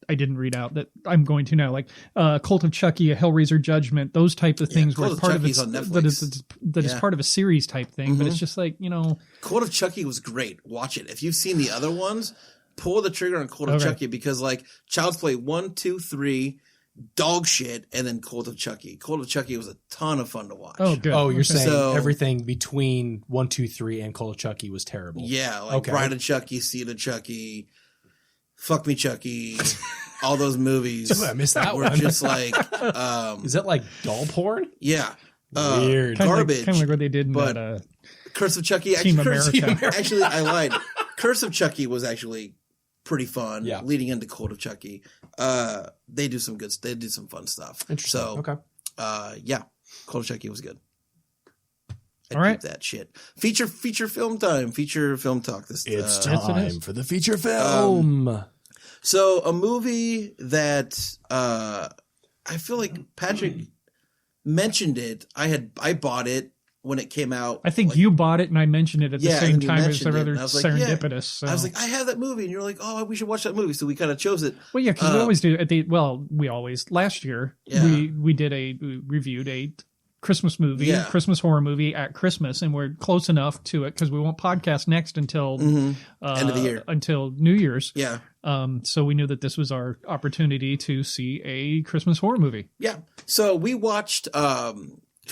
I didn't read out that I'm going to now, like Cult of Chucky, a Hellraiser Judgment, those type of things where part of it's on Netflix. that is part of a series type thing, but it's just like, Cult of Chucky was great. Watch it. If you've seen the other ones, pull the trigger on Cult of Chucky, because like Child's Play 1, 2, 3, dog shit, and then Cult of Chucky. Cult of Chucky was a ton of fun to watch. Oh, good. Oh, you're saying everything between 1, 2, 3 and Cult of Chucky was terrible. Yeah, like Bride of Chucky, Seed of Chucky, Fuck Me Chucky, all those movies. I missed that were one. Just like, is that like doll porn? Yeah, weird, garbage. Kind of like what they did in that. Curse of Chucky. Team America. Actually, I lied. Curse of Chucky was actually pretty fun. Yeah. Leading into Cult of Chucky, they do some fun stuff. Interesting. So, okay. Yeah, Cult of Chucky was good. All right. That shit. Feature film time. Feature film talk. It's time for the feature film. So a movie that I feel like Patrick mentioned it. I bought it when it came out. I think like, you bought it and I mentioned it at the same and you time. It was mentioned it, rather and I was like, yeah. serendipitous. So. I was like, I have that movie, and you're like, oh, we should watch that movie. So we kind of chose it. Well, yeah, because we always do last year Yeah. we reviewed a Christmas movie, Yeah. Christmas horror movie at Christmas, and we're close enough to it because we won't podcast next until End of the year, until New Year's. Yeah. So we knew that this was our opportunity to see a Christmas horror movie. Yeah. So we watched.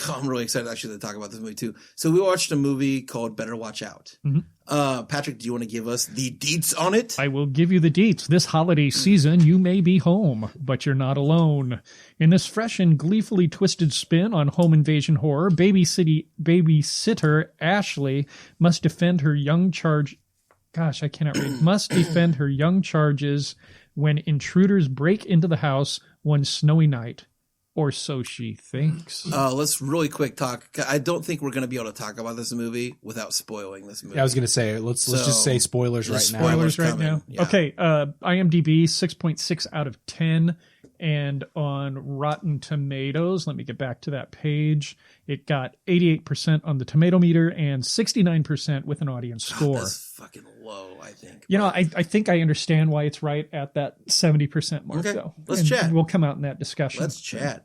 I'm really excited actually to talk about this movie too. So we watched a movie called Better Watch Out. Mm-hmm. Patrick, do you want to give us the deets on it? I will give you the deets. This holiday season, you may be home, but you're not alone. In this fresh and gleefully twisted spin on home invasion horror, babysitter Ashley must defend her young charge. Gosh, I cannot read. Must defend her young charges when intruders break into the house one snowy night. Or so she thinks. Let's really quick talk. I don't think we're going to be able to talk about this movie without spoiling this movie. Yeah, I was going to say, let's just say spoilers right now. Spoilers right coming. now. Yeah. Okay, IMDb 6.6 out of 10, and on Rotten Tomatoes, let me get back to that page. It got 88% on the tomato meter and 69% with an audience score. That's fucking low, I think. You know, I think I understand why it's right at that 70% mark, Okay, though. let's And chat. We'll come out in that discussion. Let's chat.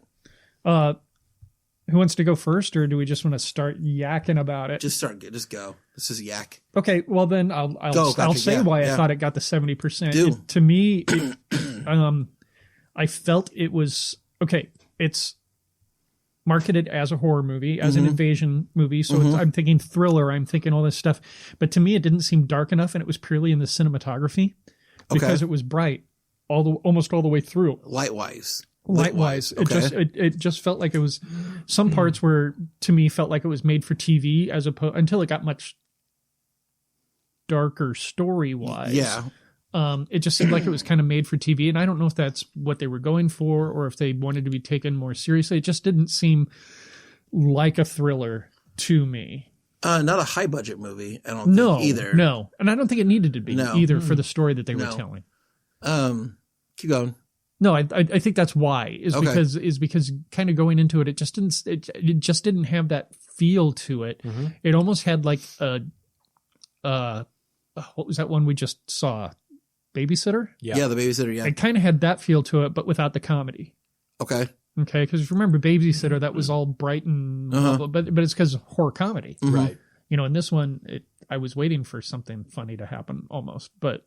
Who wants to go first, or do we just want to start yakking about it? Just go. This is yak. Okay, well then I'll Patrick, say yeah, why I yeah. thought it got the 70%. Do. To me, I felt it was okay. It's marketed as a horror movie, as an invasion movie, so I'm thinking thriller, I'm thinking all this stuff. But to me, it didn't seem dark enough, and it was purely in the cinematography because it was bright almost all the way through. Lightwise. It just felt like it was some parts where to me felt like it was made for TV as opposed until it got much darker story wise. Yeah. It just seemed like it was kind of made for TV, and I don't know if that's what they were going for or if they wanted to be taken more seriously. It just didn't seem like a thriller to me. Not a high budget movie. I don't think either. No, and I don't think it needed to be either for the story that they were telling. Keep going. No, I think that's why because kind of going into it, it just didn't have that feel to it. Mm-hmm. It almost had like what was that one we just saw? Babysitter? Yeah, the babysitter. Yeah. It kind of had that feel to it, but without the comedy. Okay. Okay, because remember Babysitter, that was all bright and blah, blah, but it's because of horror comedy, Right? You know, in this one, I was waiting for something funny to happen almost, but.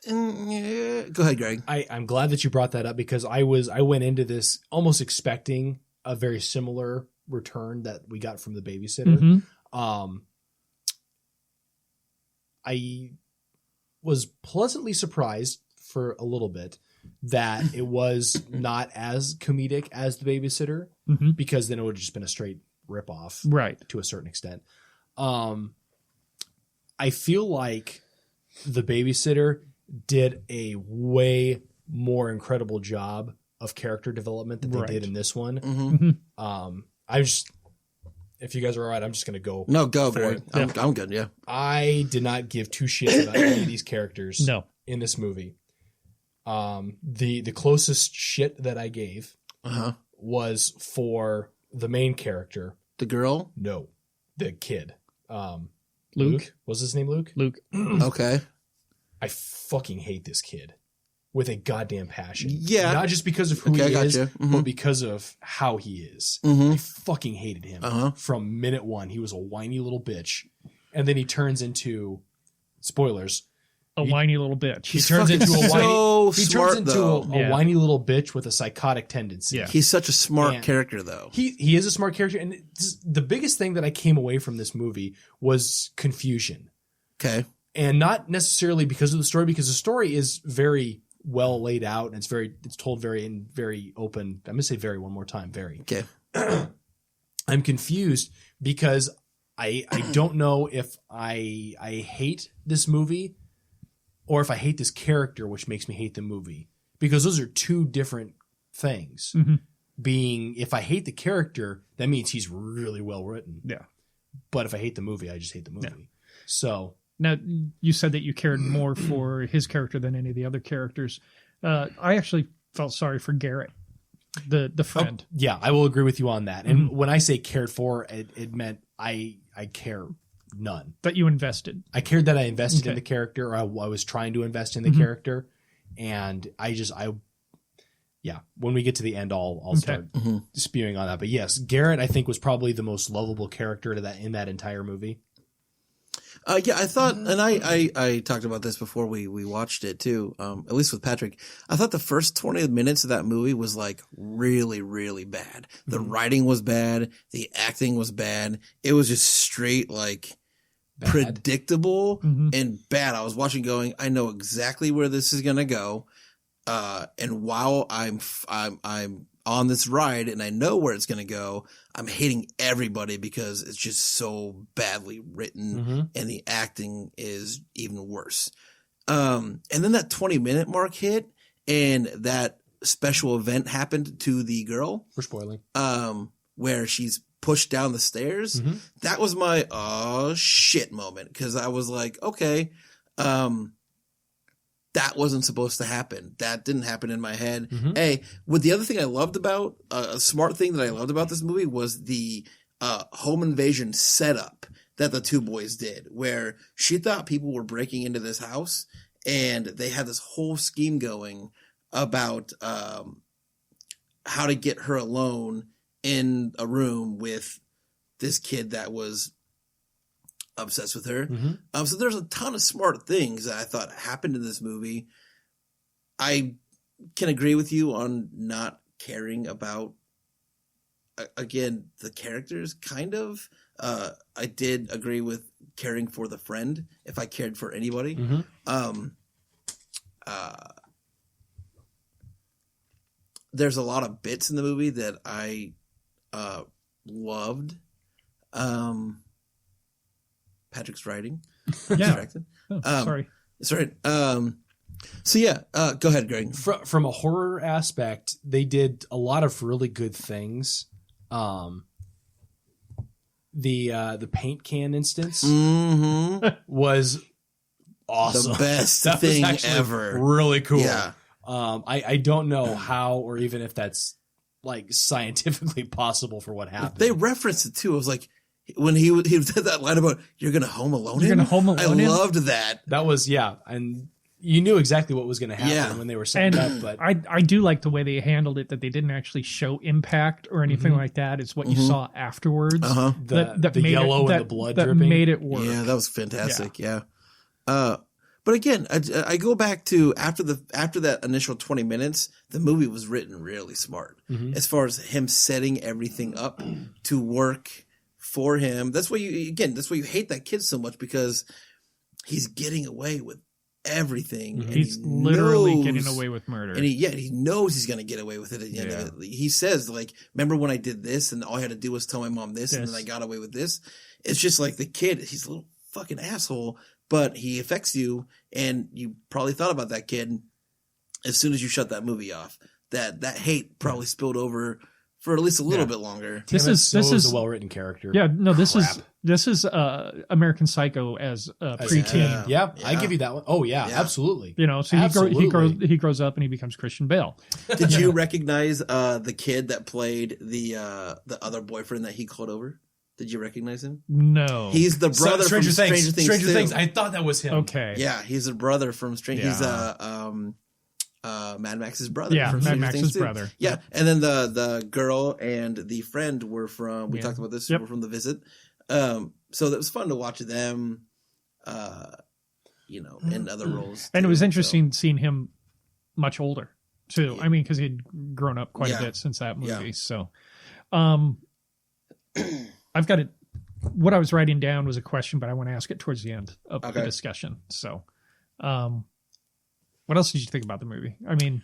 Go ahead, Greg. I'm glad that you brought that up because I went into this almost expecting a very similar return that we got from the babysitter. Mm-hmm. I was pleasantly surprised for a little bit that it was not as comedic as the babysitter because then it would have just been a straight ripoff, right? To a certain extent. I feel like the babysitter did a way more incredible job of character development than they did in this one. If you guys are all right, I'm just going to go. No, go, Greg. I'm good. Yeah. I did not give two shits about any of these characters. No. In this movie. The closest shit that I gave was for the main character. The girl? No, the kid. Luke? Was his name Luke? Luke. Okay. I fucking hate this kid with a goddamn passion. Yeah. Not just because of who he is, gotcha. but because of how he is. I fucking hated him from minute one. He was a whiny little bitch. And then he turns into, spoilers, a whiny little bitch. He turns into a whiny whiny little bitch with a psychotic tendency. Yeah. He's such a smart character, though. He is a smart character. And the biggest thing that I came away from this movie was confusion. Okay. And not necessarily because of the story, because the story is very well laid out and it's told very open. I'm going to say very one more time. Very. Okay. I'm confused because I don't know if I hate this movie or if I hate this character, which makes me hate the movie, because those are two different things. Being, if I hate the character, that means he's really well written. Yeah. But if I hate the movie, I just hate the movie. Yeah. So. Now, you said that you cared more for his character than any of the other characters. I actually felt sorry for Garrett. the friend. Yeah, I will agree with you on that. And when I say cared for, it meant I care none. That you invested. I cared that I invested in the character, or I was trying to invest in the character, and when we get to the end, I'll start spewing on that. But yes, Garrett, I think, was probably the most lovable character in that entire movie. Yeah, I thought, and I talked about this before we watched it too, at least with Patrick. I thought the first 20 minutes of that movie was like really, really bad. The writing was bad. The acting was bad. It was just straight like predictable and bad. I was watching going, I know exactly where this is going to go. And while I'm on this ride and I know where it's going to go, I'm hating everybody because it's just so badly written and the acting is even worse. And then that 20-minute mark hit and that special event happened to the girl. We're spoiling. Where she's pushed down the stairs. That was my, oh shit moment. Cause I was like, okay, that wasn't supposed to happen. That didn't happen in my head. Hey, the other thing I loved about, a smart thing that I loved about this movie was the home invasion setup that the two boys did, where she thought people were breaking into this house and they had this whole scheme going about how to get her alone in a room with this kid that was obsessed with her. So there's a ton of smart things that I thought happened in this movie. I can agree with you on not caring about, again, the characters, kind of. I did agree with caring for the friend, if I cared for anybody. There's a lot of bits in the movie that I loved. Patrick's writing. Yeah. Sorry. Sorry. So yeah, go ahead, Greg. From a horror aspect, they did a lot of really good things. The paint can instance was awesome. The best that thing was ever. Really cool. Yeah. I don't know how or even if that's like scientifically possible for what happened. They referenced it too. I was like, when he said that line about you're gonna home alone You're him? gonna home alone I him? loved that. That was and you knew exactly what was going to happen when they were setting And it up. But I do like the way they handled it, that they didn't actually show impact or anything like that. It's what you saw afterwards. the made yellow it, and the blood that dripping made it work. Yeah, that was fantastic. Yeah. But again, I go back to after that initial 20 minutes, the movie was written really smart as far as him setting everything up to work for him. That's why you hate that kid so much, because he's getting away with everything. And He's literally getting away with murder. And he knows he's going to get away with it at the end of it. He says, like, remember when I did this and all I had to do was tell my mom this and then I got away with this? It's just like the kid, he's a little fucking asshole, but he affects you, and you probably thought about that kid as soon as you shut that movie off. That hate probably spilled over for at least a little bit longer. This is a well-written character. Yeah, no, this is American Psycho as a preteen. Yeah, I give you that one. Oh yeah, absolutely. You know, so he grows up and he becomes Christian Bale. Did you recognize the kid that played the other boyfriend that he called over? Did you recognize him? No, he's the brother from Stranger Things. I thought that was him. Okay, yeah, he's a brother from Stranger. He's Mad Max's brother. Yeah, Mad Max's brother. Yeah, and then the girl and the friend were from. We talked about this. Were from The Visit. So that was fun to watch them. In other roles. And it was interesting seeing him much older too. I mean, because he'd grown up quite a bit since that movie. Yeah. So, I've got it. What I was writing down was a question, but I want to ask it towards the end of the discussion. So, what else did you think about the movie? I mean,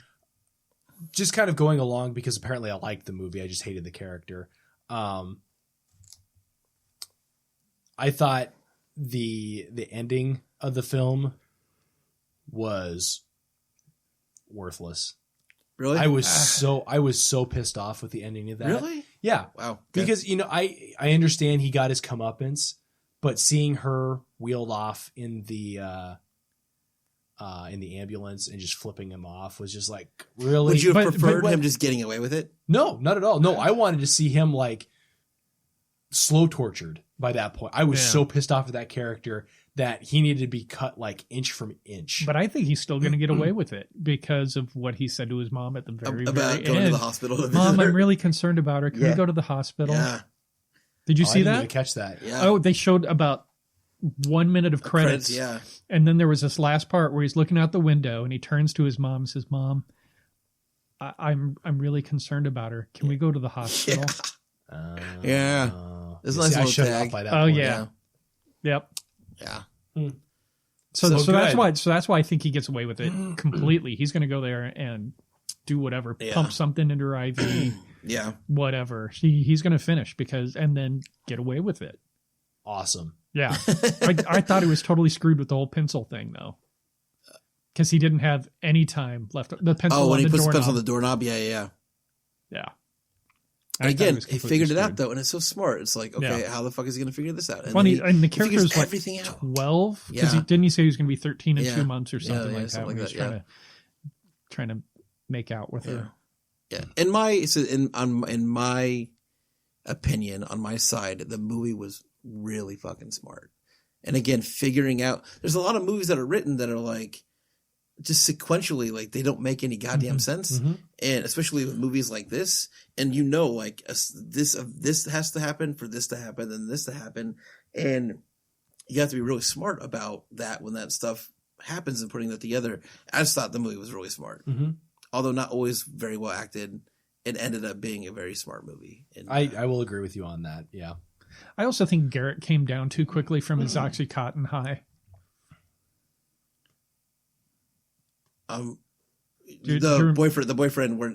just kind of going along, because apparently I liked the movie. I just hated the character. I thought the ending of the film was worthless. Really? I was so pissed off with the ending of that. Really? Yeah. Wow. Okay. Because I understand he got his comeuppance, but seeing her wheeled off in the in the ambulance and just flipping him off was just like, really? Would you have preferred him just getting away with it? No, not at all. No, I wanted to see him like slow tortured by that point. I was so pissed off at that character that he needed to be cut like inch from inch. But I think he's still going to get away with it because of what he said to his mom at the very about very going end. to the hospital. To Mom, visit her. I'm really concerned about her. Can we go to the hospital? Yeah. Did you see I didn't that? even catch that. Yeah. Oh, they showed about 1 minute of credits. Yeah. And then there was this last part where he's looking out the window and he turns to his mom and says, "Mom, I'm really concerned about her. Can we go to the hospital?" Yeah. There's a nice I little shut it tag. off by that Oh point. yeah. Yep. Yeah. So So that's good. why I think he gets away with it completely. He's going to go there and do whatever, Yeah. pump something into her IV, Yeah. whatever. He's going to finish and then get away with it. Awesome. Yeah. I thought he was totally screwed with the whole pencil thing though. Because he didn't have any time left. The pencil Oh, when on he the puts the doorknob. pencil on the doorknob. Yeah. Yeah. Yeah. And I thought again, was he completely figured it out screwed. though, and it's so smart. It's like, okay, Yeah. how the fuck is he going to figure this out? And Funny, then and the he character figures was like everything out. 12. Because Yeah. didn't he say he was going to be 13 in Yeah. 2 months or Yeah, something yeah, like that? something When he like was that, trying to make out with her. Yeah. In my opinion, on my side, the movie was really fucking smart. And again, figuring out, there's a lot of movies that are written that are like, just sequentially, like they don't make any goddamn sense. And especially with movies like this, and like this has to happen for this to happen and this to happen. And you have to be really smart about that when that stuff happens and putting that together. I just thought the movie was really smart. Although not always very well acted, it ended up being a very smart movie. And, I will agree with you on that. Yeah. I also think Garrett came down too quickly from his Oxycontin high. the boyfriend were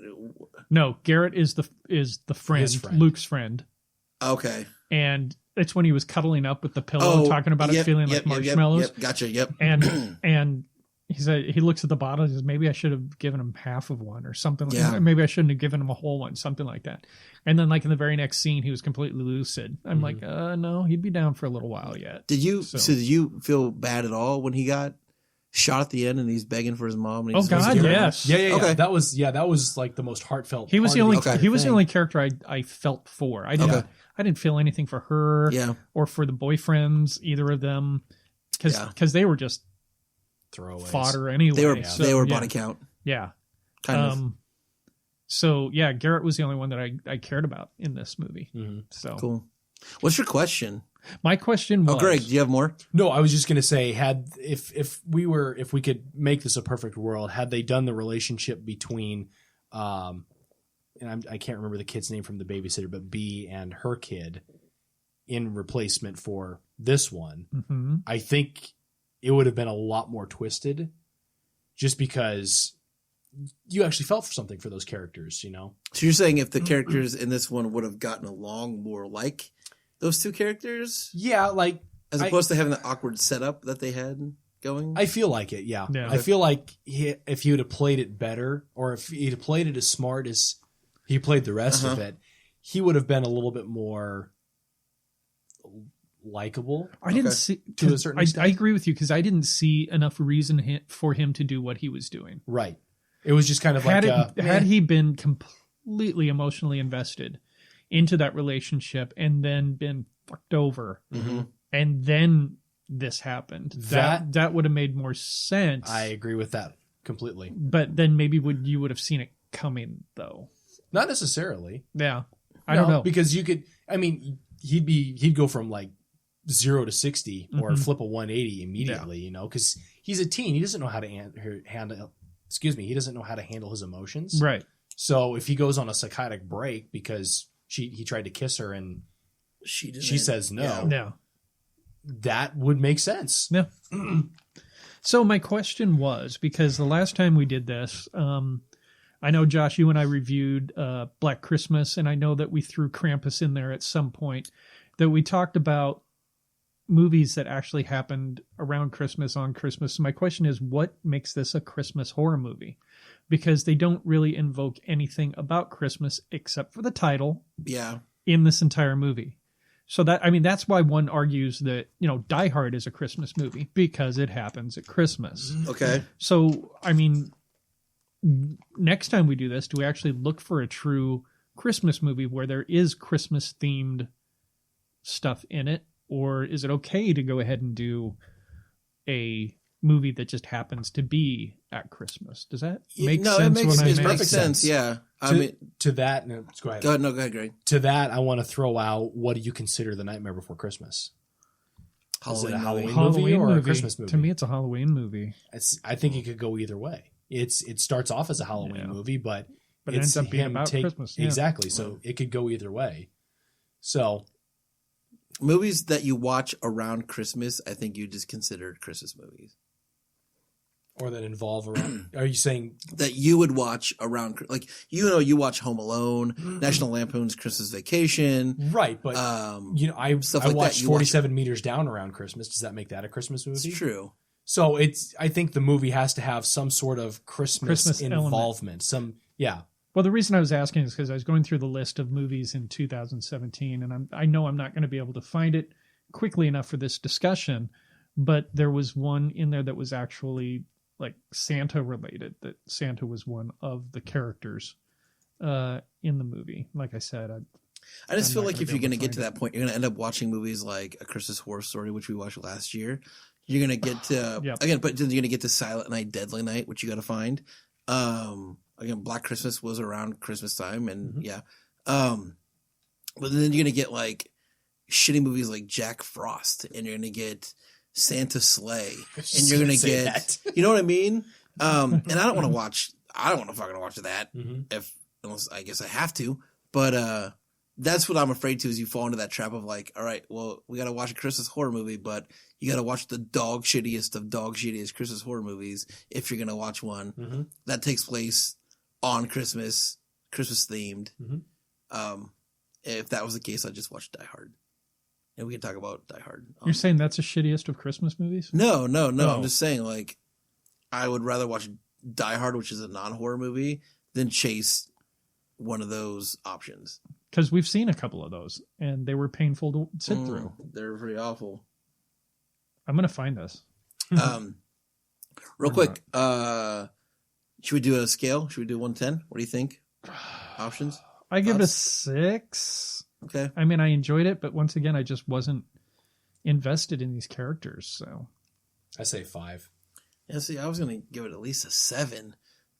No, Garrett is the friend, His friend. Luke's friend. okay. And it's when he was cuddling up with the pillow, talking about it feeling like marshmallows. Gotcha. Yep. And he said he looks at the bottle and says, maybe I should have given him half of one or something like Yeah. that. Maybe I shouldn't have given him a whole one, something like that. And then like in the very next scene, he was completely lucid. I'm like, no, he'd be down for a little while yet. Did you feel bad at all when he got shot at the end and he's begging for his mom? And Oh he's God, yes. Yeah. Okay. That was like the most heartfelt. He was part the of only entire he was the thing. only character I felt for. I didn't feel anything for her or for the boyfriends, either of them, because they were just throwaways. fodder anyway. They were body count. Yeah. Kind of. So yeah, Garrett was the only one that I cared about in this movie. So Cool. What's your question? my question was, Greg, do you have more? No, I was just gonna say, if we could make this a perfect world, had they done the relationship between, and I can't remember the kid's name from The Babysitter, but B and her kid in replacement for this one, I think it would have been a lot more twisted, just because you actually felt for something for those characters, you know? So you're saying if the characters in this one would have gotten along more like those two characters, Yeah, like as opposed to having the awkward setup that they had going? I feel like it, yeah. Yeah. I feel like if he would have played it better, or if he'd have played it as smart as he played the rest of it, he would have been a little bit more likable. I didn't see To a certain extent. I agree with you because I didn't see enough reason for him to do what he was doing. Right. It was just kind of Had he been completely emotionally invested into that relationship and then been fucked over, and then this happened, that would have made more sense. I agree with that completely. But then maybe you would have seen it coming though. Not necessarily. Yeah, I don't know, because you could. I mean, he'd go from like 0 to 60 or flip a 180 immediately. You know, because he's a teen. He doesn't know how to handle. He doesn't know how to handle his emotions. Right. So if he goes on a psychotic break because he tried to kiss her and she says no, Yeah. that would make sense. Yeah. So my question was, because the last time we did this, I know, Josh, you and I reviewed Black Christmas, and I know that we threw Krampus in there at some point, that we talked about movies that actually happened around Christmas, on Christmas. So my question is, what makes this a Christmas horror movie? Because they don't really invoke anything about Christmas except for the title Yeah. in this entire movie. So that's why one argues that, Die Hard is a Christmas movie because it happens at Christmas. Okay. So, next time we do this, do we actually look for a true Christmas movie where there is Christmas themed stuff in it? Or is it okay to go ahead and do a movie that just happens to be at Christmas? Does that make sense? No, it makes perfect sense. Yeah. To that, no, go ahead. Go ahead, Greg. To that, I want to throw out, what do you consider The Nightmare Before Christmas? Is it a Halloween movie or a Christmas movie? To me, it's a Halloween movie. I think it could go either way. It starts off as a Halloween movie, but it ends up being about Christmas. Yeah. Exactly. So it could go either way. So movies that you watch around Christmas, I think you just consider Christmas movies. Or that involve around. Are you saying that you would watch around, like, you watch Home Alone, National Lampoon's Christmas Vacation, right? But I watched 47 Meters Down around Christmas. Does that make that a Christmas movie? It's true. So I think the movie has to have some sort of Christmas involvement. Element. Well, the reason I was asking is because I was going through the list of movies in 2017, and I know I'm not going to be able to find it quickly enough for this discussion, but there was one in there that was actually like Santa related, that Santa was one of the characters in the movie. Like I said, I just feel like if you're going to get to that point, you're going to end up watching movies like A Christmas Horror Story, which we watched last year. You're going to get to, again, but then you're going to get to Silent Night, Deadly Night, which you got to find. Again, Black Christmas was around Christmas time, and but then you're going to get like shitty movies like Jack Frost, and you're going to get Santa Sleigh, and you're going to get, you know what I mean? And I don't want to fucking watch that unless I guess I have to, but, that's what I'm afraid to, is you fall into that trap of like, all right, well, we got to watch a Christmas horror movie, but you got to watch the dog shittiest Christmas horror movies if you're going to watch one that takes place on Christmas themed. If that was the case, I'd just watch Die Hard. And we can talk about Die Hard. You're saying that's the shittiest of Christmas movies? No. I'm just saying, like, I would rather watch Die Hard, which is a non-horror movie, than chase one of those options. Because we've seen a couple of those, and they were painful to sit through. They're pretty awful. I'm going to find this. Real quick, should we do a scale? Should we do 1 to 10? What do you think? Options? I give it a 6. Okay. I mean, I enjoyed it, but once again, I just wasn't invested in these characters. So I say 5. Yeah, see, I was going to give it at least a 7.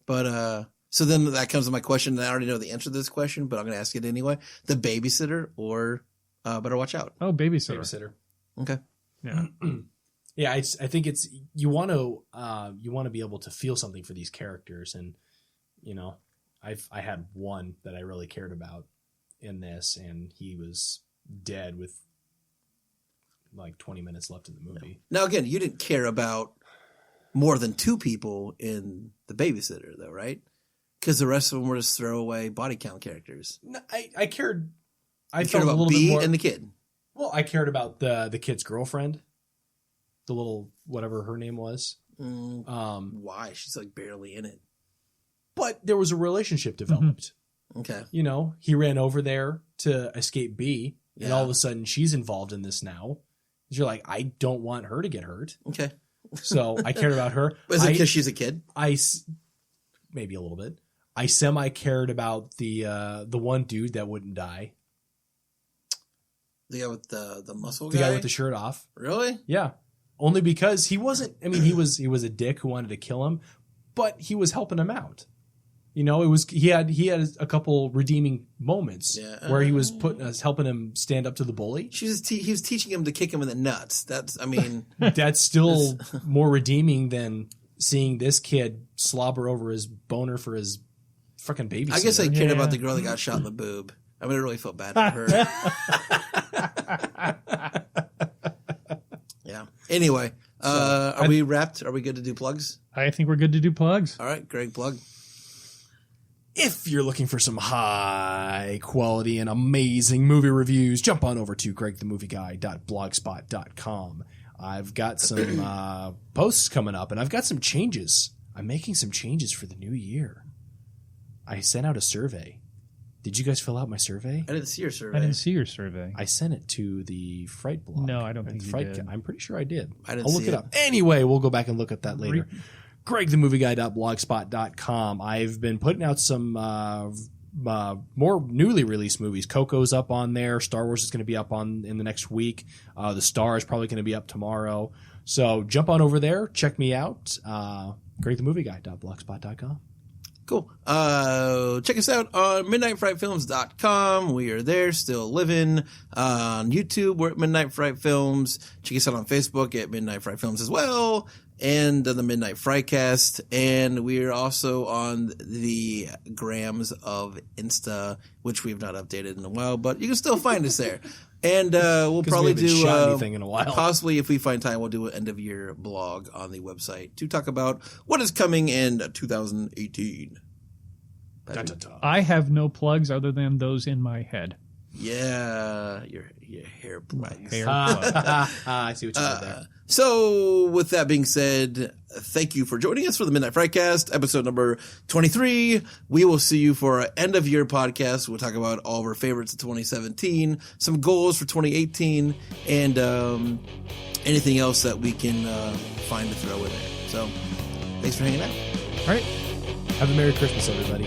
But, so then that comes to my question, and I already know the answer to this question, but I'm going to ask it anyway. The Babysitter or Better Watch Out? Oh, Babysitter. Okay. Yeah. Yeah, I think it's, you want to be able to feel something for these characters, and I had one that I really cared about in this, and he was dead with like 20 minutes left in the movie. Now again, you didn't care about more than 2 people in The Babysitter, though, right? Because the rest of them were just throwaway body count characters. No, I cared. I cared about B and the kid. Well, I cared about the kid's girlfriend, the little whatever her name was. Why? She's like barely in it. But there was a relationship developed. Okay. He ran over there to escape B, and all of a sudden she's involved in this now. You're like, I don't want her to get hurt. Okay. So I cared about her. Is it because she's a kid? Maybe a little bit. I semi-cared about the one dude that wouldn't die. The guy with the muscle guy? The guy with the shirt off. Really? Yeah. Only because he wasn't, he was a dick who wanted to kill him, but he was helping him out. He had a couple redeeming moments where he was helping him stand up to the bully. He was teaching him to kick him in the nuts. That's still more redeeming than seeing this kid slobber over his boner for his fucking babysitter. I guess I cared about the girl that got shot in the boob. I mean, I really felt bad for her. Yeah. Anyway, are we wrapped? Are we good to do plugs? I think we're good to do plugs. All right, Greg, plug. If you're looking for some high quality and amazing movie reviews, jump on over to gregthemovieguy.blogspot.com. I've got some posts coming up, and I've got some changes. I'm making some changes for the new year. I sent out a survey Did you guys fill out my survey? I didn't see your survey. I didn't see your survey. I sent it to the Fright blog. No, I don't think you did. I'm pretty sure I did. I didn't I'll look see it it. up. Anyway, we'll go back and look at that later. GregTheMovieGuy.blogspot.com. I've been putting out some more newly released movies. Coco's up on there. Star Wars is going to be up in the next week. The Star is probably going to be up tomorrow. So jump on over there. Check me out. GregTheMovieGuy.blogspot.com. Cool. Check us out on MidnightFrightFilms.com. We are there, still living. On YouTube, we're at Midnight Fright Films. Check us out on Facebook at Midnight Fright Films as well. And the Midnight Frightcast. And we are also on the grams of Insta, which we have not updated in a while, but you can still find us there. And we'll probably we haven't shot anything in a while. Possibly, if we find time, we'll do an end of year blog on the website to talk about what is coming in 2018. I have no plugs other than those in my head. Yeah, your hair plugs. Hair plug. I see what you did there. So, with that being said, thank you for joining us for the Midnight Frightcast, episode number 23. We will see you for our end of year podcast. We'll talk about all of our favorites of 2017, some goals for 2018, and anything else that we can find to throw in there. So, thanks for hanging out. All right. Have a Merry Christmas, everybody.